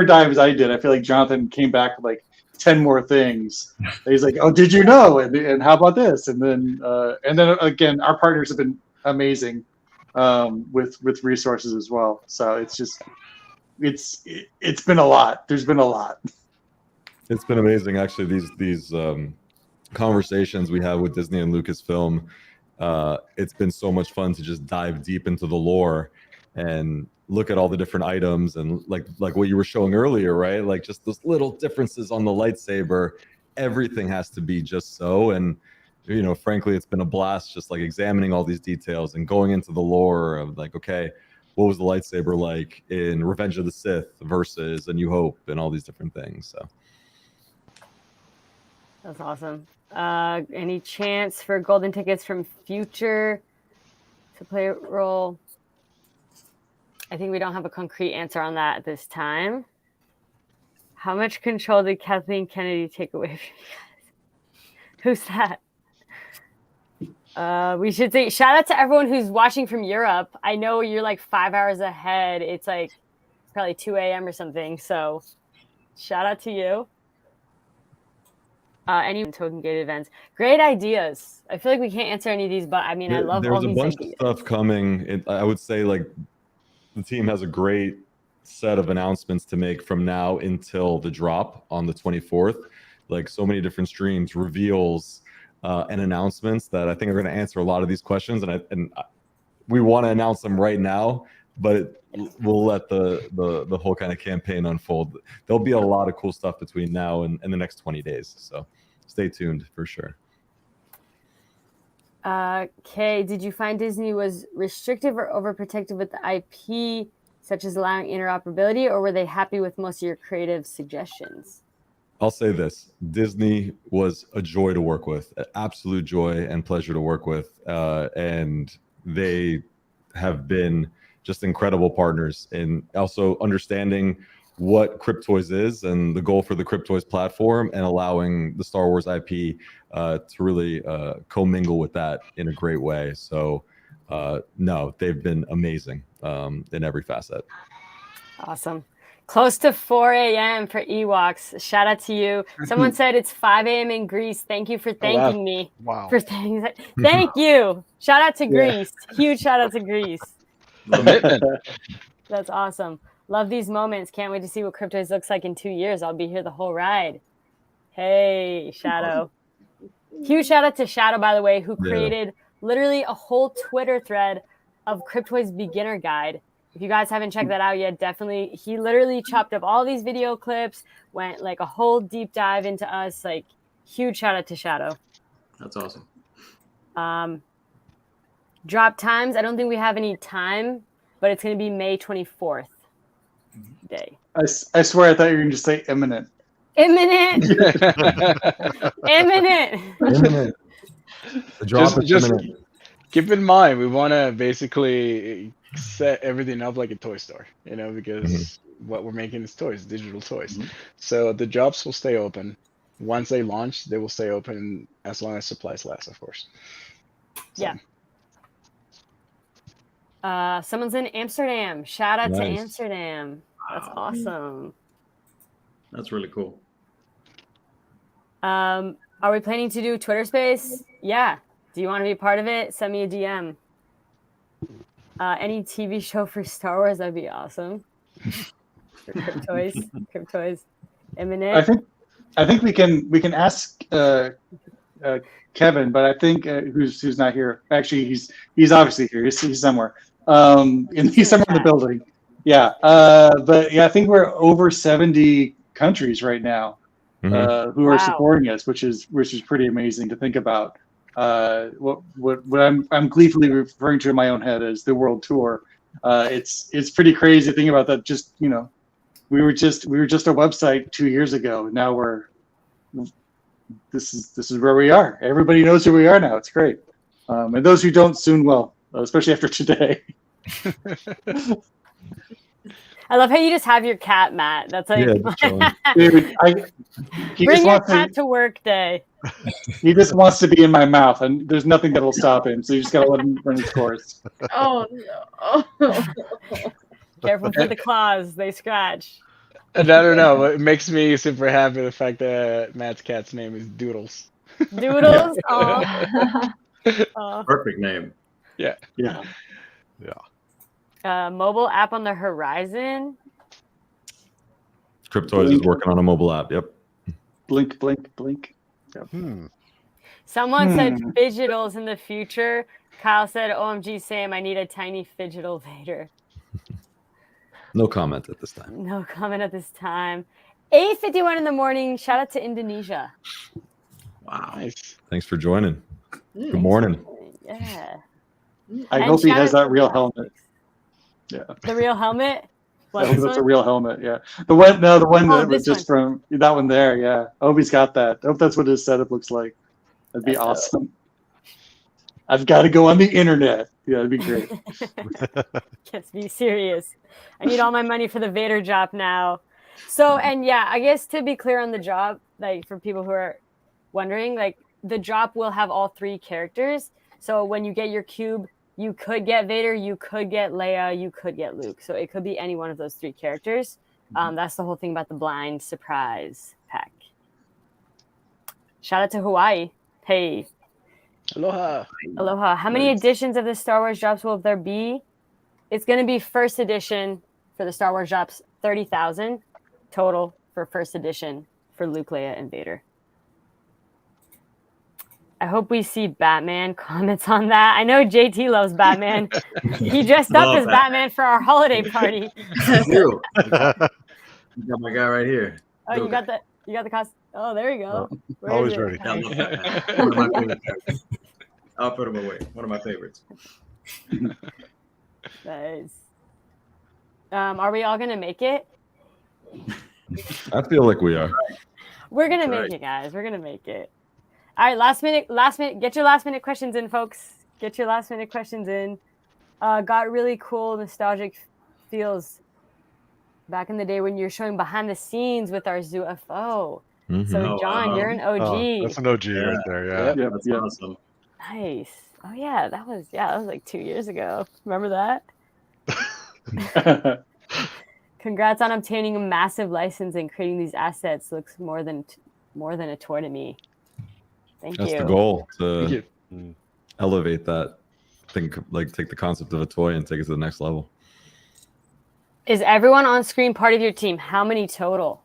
dives I did, I feel like Jonathan came back with like 10 more things. He's like, oh, did you know? And how about this? And then again, our partners have been amazing with resources as well. So it's been a lot. There's been a lot. It's been amazing, actually. These conversations we have with Disney and Lucasfilm. It's been so much fun to just dive deep into the lore and look at all the different items and like what you were showing earlier, right? Like just those little differences on the lightsaber. Everything has to be just so. And frankly, it's been a blast just like examining all these details and going into the lore of like, okay, what was the lightsaber like in Revenge of the Sith versus A New Hope and all these different things. So that's awesome. Any chance for golden tickets from Future to play a role? I think we don't have a concrete answer on that at this time. How much control did Kathleen Kennedy take away from you guys? Who's that? We should say shout out to everyone who's watching from Europe. I know you're like 5 hours ahead. It's like probably 2 a.m. or something. So shout out to you. Any token gated events. Great ideas. I feel like we can't answer any of these, but I mean, I love all these ideas. There's a bunch of stuff coming. I would say like the team has a great set of announcements to make from now until the drop on the 24th. Like so many different streams, reveals, and announcements that I think are going to answer a lot of these questions, and we want to announce them right now, but we'll let the whole kind of campaign unfold. There'll be a lot of cool stuff between now and the next 20 days, so stay tuned for sure. Kay, did you find Disney was restrictive or overprotective with the IP, such as allowing interoperability, or were they happy with most of your creative suggestions? I'll say this: Disney was a joy to work with, an absolute joy and pleasure to work with, and they have been just incredible partners in also understanding what Cryptoys is and the goal for the Cryptoys platform, and allowing the Star Wars IP to really commingle with that in a great way. So, no, they've been amazing in every facet. Awesome. Close to 4 a.m. for Ewoks. Shout out to you. Someone said it's 5 a.m. in Greece. Thank you for thanking me. Wow. For things. Thank you. Shout out to Greece. Huge shout out to Greece. Commitment. That's awesome. Love these moments. Can't wait to see what Cryptoys looks like in 2 years. I'll be here the whole ride. Hey, Shadow. Huge shout out to Shadow, by the way, who created literally a whole Twitter thread of Cryptoys beginner guide. If you guys haven't checked that out yet, definitely. He literally chopped up all these video clips, went like a whole deep dive into us. Like, huge shout out to Shadow. That's awesome. Drop times. I don't think we have any time, but it's going to be May 24th day. I swear I thought you were going to say imminent. Imminent. Imminent. Imminent. The drop is just imminent. keep in mind, we want to basically set everything up like a toy store, because what we're making is toys, digital toys. So the drops will stay open. Once they launch, they will stay open as long as supplies last, of course. So. Yeah. Someone's in Amsterdam. Shout out to Nice. Amsterdam. That's awesome. That's really cool. Are we planning to do Twitter Space? Yeah. Do you want to be a part of it? Send me a DM. Any TV show for Star Wars, that'd be awesome. For Cryptoys, imminent. I think we can ask Kevin, but I think who's not here. Actually, he's obviously here. He's somewhere. He's somewhere in the building. Yeah. But yeah, I think we're over 70 countries right now who are supporting us, which is pretty amazing to think about. What I'm gleefully referring to in my own head as the world tour. It's pretty crazy to think about that. Just we were just a website 2 years ago. Now this is where we are. Everybody knows who we are now. It's great. And those who don't soon will, especially after today. I love how you just have your cat, Matt. That's like, dude, bring your cat to work day. He just wants to be in my mouth, and there's nothing that'll stop him. So you just gotta let him run his course. Oh no! Careful for the claws; they scratch. And I don't know. It makes me super happy the fact that Matt's cat's name is Doodles. Doodles. Perfect name. Yeah. Mobile app on the horizon. Cryptoys is working on a mobile app. Yep. Blink. Yep. Someone said fidgetals in the future. Kyle said, "OMG, Sam, I need a tiny fidgetal Vader." No comment at this time. No comment at this time. 8:51 in the morning. Shout out to Indonesia. Wow. Nice. Thanks for joining. Good morning. Yeah. I hope he has that real helmet. Yeah. The real helmet? I hope that's a real helmet. Yeah. The one that was just from that one there. Yeah. I hope he's got that. I hope that's what his setup looks like. That'd be awesome. I've got to go on the internet. Yeah, that'd be great. Let's be serious. I need all my money for the Vader job now. So, and yeah, I guess to be clear on the job, like for people who are wondering, like the drop will have all 3 characters. So when you get your cube, you could get Vader, you could get Leia, you could get Luke. So it could be any one of those 3 characters. That's the whole thing about the blind surprise pack. Shout out to Hawaii. Hey. Aloha. Aloha. How many editions of the Star Wars drops will there be? It's going to be first edition for the Star Wars drops, 30,000 total for first edition for Luke, Leia, and Vader. I hope we see Batman comments on that. I know JT loves Batman. He dressed up as Batman for our holiday party. You got my guy right here. Oh, you got the costume. Oh, there you go. Where Always is it? ready. I love Batman. One of my favorite characters. I'll put him away. One of my favorites. Nice. Are we all gonna make it? I feel like we are. We're gonna That's make it, guys. We're gonna make it. All right, last minute. Get your last minute questions in, folks. Get your last minute questions in. Got really cool, nostalgic feels back in the day when you were showing behind the scenes with our Zoo FO. Mhm. So, John, you're an OG. Oh, that's an OG right there. Yeah. Yeah, that's awesome. Nice. Oh yeah, that was like 2 years ago. Remember that? Congrats on obtaining a massive license and creating these assets. Looks more than a toy to me. Thank you. That's the goal, Thank to you. elevate that. Take the concept of a toy and take it to the next level. Is everyone on screen part of your team? How many total?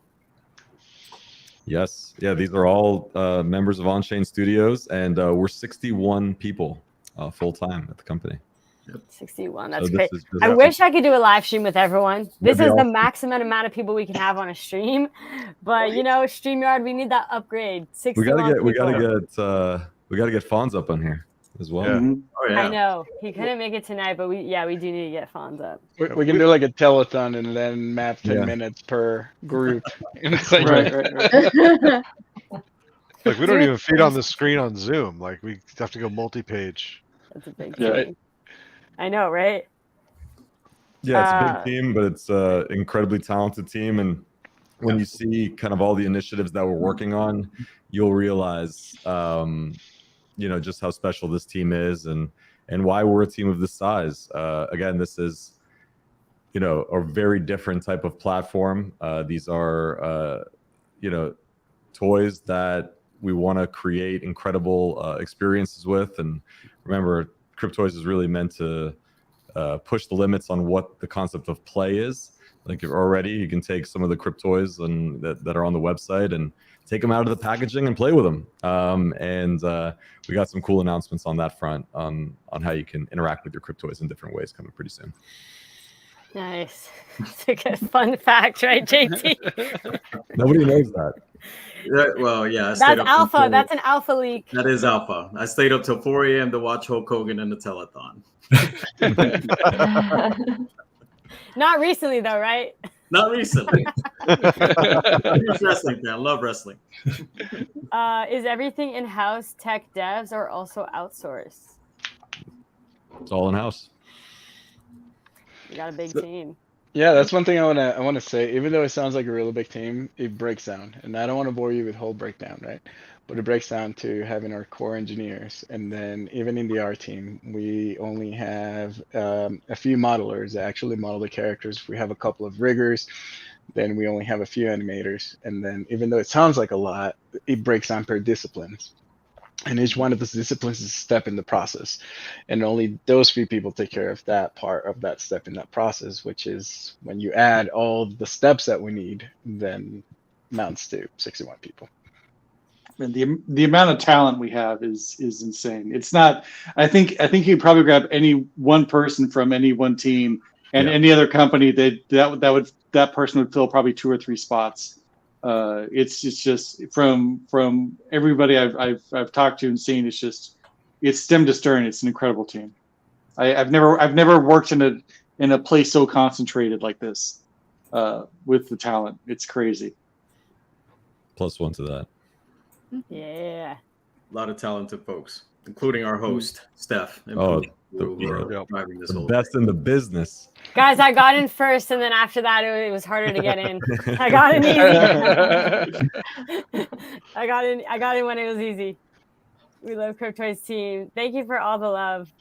Yes. Yeah, these are all members of On-Chain Studios, and we're 61 people full-time at the company. 61. So That's this great. is just- I wish I could do a live stream with everyone. This That'd is be the awesome. maximum amount of people we can have on a stream. But StreamYard, we need that upgrade. 61 We people. gotta get Fonz up on here as well. Yeah. Oh yeah. I know he couldn't make it tonight, but we do need to get Fonz up. We can do like a telethon and then map 10 Yeah. minutes per group. It's like, Right. Like we don't even feed on the screen on Zoom. Like we have to go multi-page. That's a big Yeah. thing. I know, right? Yeah, it's a big team, but it's an incredibly talented team. And when you see kind of all the initiatives that we're working on, you'll realize, just how special this team is and why we're a team of this size. Again, this is, a very different type of platform. These are, toys that we want to create incredible experiences with. And remember, Cryptoys is really meant to push the limits on what the concept of play is. Like you can take some of the Cryptoys that are on the website and take them out of the packaging and play with them. And we got some cool announcements on that front on how you can interact with your Cryptoys in different ways coming pretty soon. Nice. It's like a fun fact, right, JT? Nobody knows that. Yeah, well, yeah. I That's stayed up alpha. until- That's an alpha leak. That is alpha. I stayed up till 4 a.m. to watch Hulk Hogan in the telethon. Not recently, though, right? Not recently. Huge wrestling fan. Love wrestling. Is everything in-house tech devs or also outsourced? It's all in house. You got a big team. yeah, that's one thing I wanna say. Even though it sounds like a really big team, it breaks down. And I don't want to bore you with whole breakdown, right? But it breaks down to having our core engineers, and then even in the art team, we only have a few modelers that actually model the characters. We have a couple of riggers, then we only have a few animators, and then even though it sounds like a lot, it breaks down per disciplines. And each one of those disciplines is a step in the process, and only those few people take care of that part of that step in that process, which is when you add all the steps that we need, then amounts to 61 people. And the amount of talent we have is insane. It's not. I think you probably grab any one person from any one team and any other company that person would fill probably 2 or 3 spots. It's just from everybody I've talked to and seen. It's stem to stern. It's an incredible team. I've never worked in a place so concentrated like this with the talent. It's crazy. +1 to that. Yeah. A lot of talented folks, including our host, Steph. And Oh, Pooh, who are driving this The whole best thing. in the business. Guys, I got in first, and then after that, it was harder to get in. I got in easy. I got in when it was easy. We love Cryptoys team. Thank you for all the love.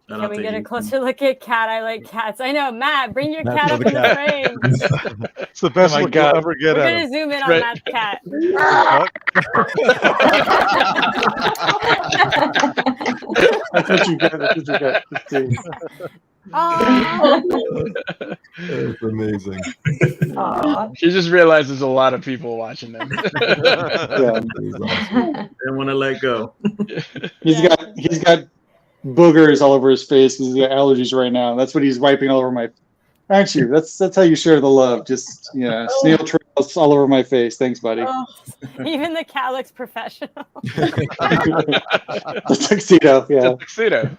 Shout Can out we to get a you. closer look at Cat? I like cats. I know, Matt. Bring your Matt, cat show up the in the cat. frame. It's the best Oh my look God. you'll ever get We're at gonna him. zoom in on Right. Matt's cat. That's what you get. That's what you get. Aw. That's amazing. Aw. She just realized there's a lot of people watching them. Yeah. Didn't want to let go. He's got boogers all over his face because he's got allergies right now. That's what he's wiping all over my. Aren't you? That's how you share the love. Just snail trails all over my face. Thanks, buddy. Oh, even the cat looks professional. The tuxedo, yeah. The tuxedo.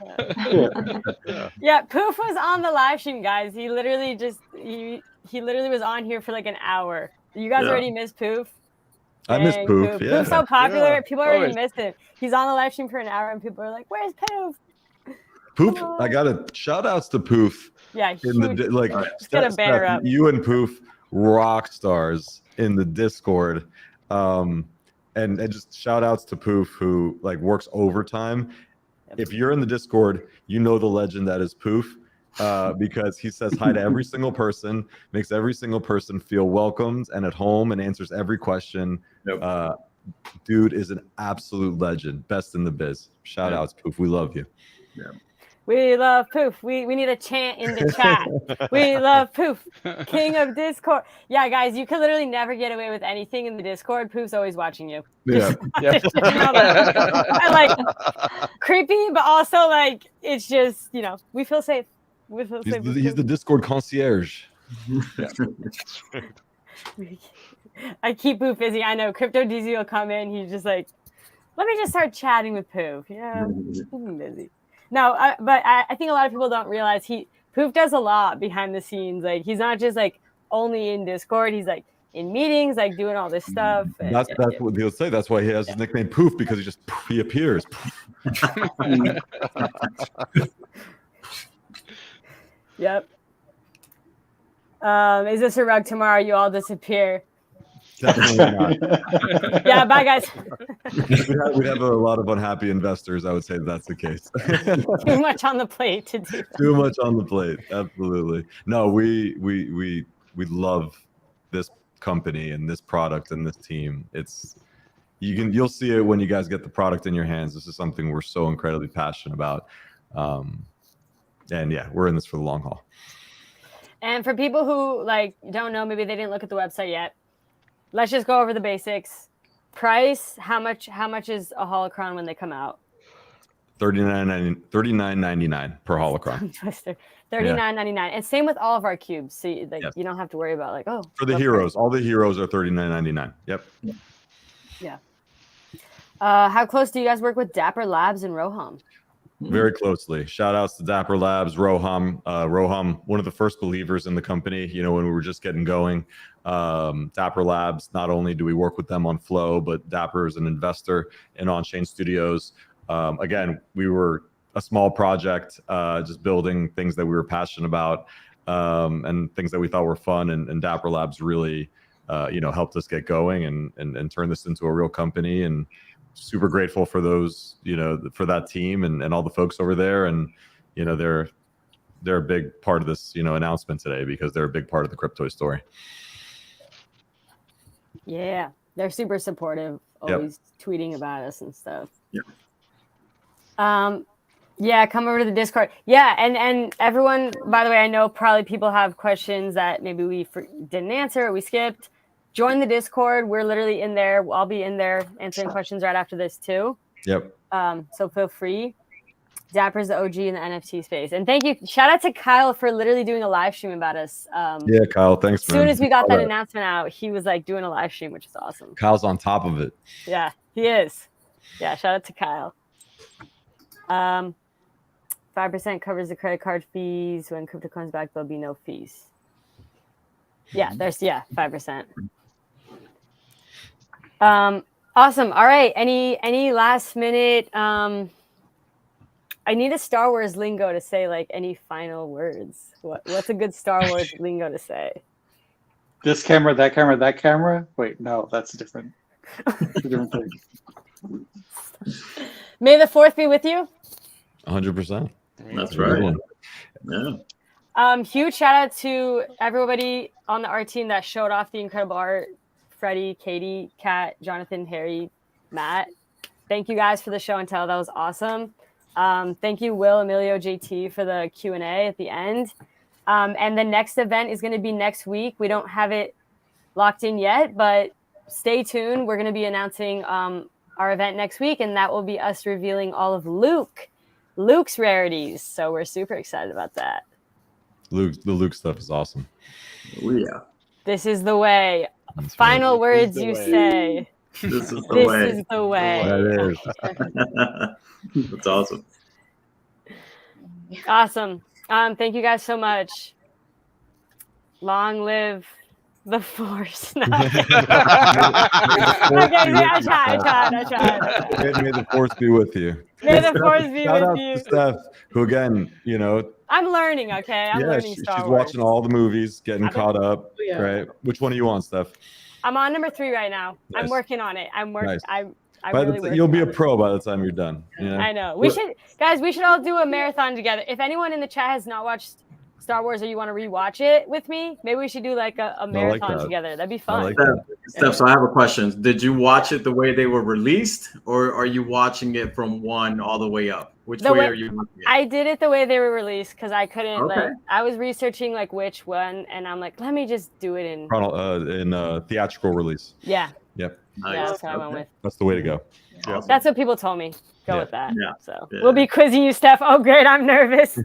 Yeah, Poof was on the live stream, guys. He literally he literally was on here for like an hour. You guys already missed Poof. I miss Dang, Poof. Yeah. Poof's so popular. Yeah. People already Always. missed him. He's on the live stream for an hour, and people are like, "Where's Poof?" Poof. I gotta shout outs to Poof. Yeah, In the huge. like, Let's get a banner Steph, up. you and Poof, rock stars in the Discord. And just shout outs to Poof, who like works overtime. If you're in the Discord, you know the legend that is Poof, because he says hi to every single person, makes every single person feel welcomed and at home, and answers every question. Yep. Dude is an absolute legend, best in the biz. Shout outs, Poof. We love you. Yeah. We love Poof. We need a chant in the chat. We love Poof, king of Discord. Yeah, guys, you can literally never get away with anything in the Discord. Poof's always watching you. Yeah. Just you know that. And, like, creepy, but also like it's just we feel safe. We feel safe. He's the Discord concierge. I keep Poof busy. I know Crypto DZ will come in. He's just like, let me just start chatting with Poof. Yeah, keep him busy. No, but I think a lot of people don't realize Poof does a lot behind the scenes. Like he's not just like only in Discord. He's like in meetings, like doing all this stuff. That's what he'll say. That's why he has his nickname Poof, because he appears. Yep. Is this a rug tomorrow? You all disappear. Definitely not. Yeah, bye guys. We'd have a lot of unhappy investors. I would say that's the case. Too much on the plate to do. Too much on the plate. Absolutely. No, we love this company and this product and this team. You'll see it when you guys get the product in your hands. This is something we're so incredibly passionate about. And yeah, we're in this for the long haul. And for people who like don't know, maybe they didn't look at the website yet. Let's just go over the basics. Price, how much is a holocron when they come out? $39.99 per holocron. Twister. $39.99. And same with all of our cubes. So you don't have to worry about like, for the heroes. All the heroes are $39.99. Yep. Yeah. How close do you guys work with Dapper Labs and Roham? Very closely. Shout outs to Dapper Labs, Roham. Roham, one of the first believers in the company, when we were just getting going. Dapper Labs, not only do we work with them on Flow, but Dapper is an investor in On-Chain Studios. Again, we were a small project, just building things that we were passionate about, and things that we thought were fun. And Dapper Labs really, helped us get going and turn this into a real company. And super grateful for those, for that team and all the folks over there. And, they're a big part of this, announcement today because they're a big part of the crypto story. Yeah, they're super supportive, always tweeting about us and stuff. Yeah. Yeah, come over to the Discord. Yeah, and everyone, by the way, I know probably people have questions that maybe we didn't answer or we skipped. Join the Discord. We're literally in there. I'll be in there answering questions right after this too. Yep. So feel free. Dapper's the OG in the NFT space. And thank you. Shout out to Kyle for literally doing a live stream about us. Yeah, Kyle, thanks, man. As soon as we got that announcement out, he was like doing a live stream, which is awesome. Kyle's on top of it. Yeah, he is. Yeah, shout out to Kyle. 5% covers the credit card fees. When crypto comes back, there'll be no fees. Yeah, 5%. Awesome. All right. Any last minute I need a Star Wars lingo to say like any final words. What's a good Star Wars lingo to say? This camera, that camera, that camera. Wait, no, that's different. Different thing. May the 4th be with you. 100%. That's right. Yeah. Huge shout out to everybody on the art team that showed off the incredible art. Freddie, Katie, Kat, Jonathan, Harry, Matt. Thank you guys for the show and tell. That was awesome. Thank you, Will, Emilio, JT, for the Q&A at the end. And the next event is going to be next week. We don't have it locked in yet, but stay tuned. We're going to be announcing our event next week, and that will be us revealing all of Luke's rarities. So we're super excited about that. The Luke stuff is awesome. Oh yeah. This is the way. That's Final right. words you say. This is the This way. is the way. That is. That's awesome. Awesome. Thank you guys so much. Long live the Force. No. Okay, I tried. May the Force be with you. May the Force be Shout with out you. to Steph, who again, I'm learning, okay? I'm learning Star she's Wars. watching all the movies, getting caught up. Yeah. Right? Which one are you on, Steph? I'm on number 3 right now. Nice. I'm working on it. Nice. You'll be a pro by the time you're done. Yeah. I know. We should all do a marathon together. If anyone in the chat has not watched Star Wars or you want to rewatch it with me, maybe we should do like a marathon together. That'd be fun. Steph, so I have a question. Did you watch it the way they were released, or are you watching it from 1 all the way up? Which way are you watching it? I did it the way they were released because I couldn't Okay. I was researching like which one, and I'm like, let me just do it in theatrical release. Yeah. Yep. Nice. Yeah, that's what I went with. That's the way to go. Yeah. That's what people told me. Go with that. Yeah. So Yeah. we'll be quizzing you, Steph. Oh, great. I'm nervous.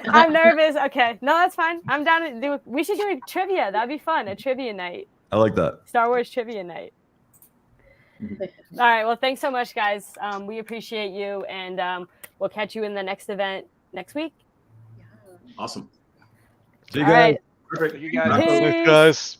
I'm nervous. Okay. No, that's fine. I'm down to do. We should do a trivia. That'd be fun. A trivia night. I like that. Star Wars trivia night. All right. Well, thanks so much, guys. We appreciate you, and we'll catch you in the next event next week. Awesome. See you All guys. right. Perfect. You guys. Thanks, guys.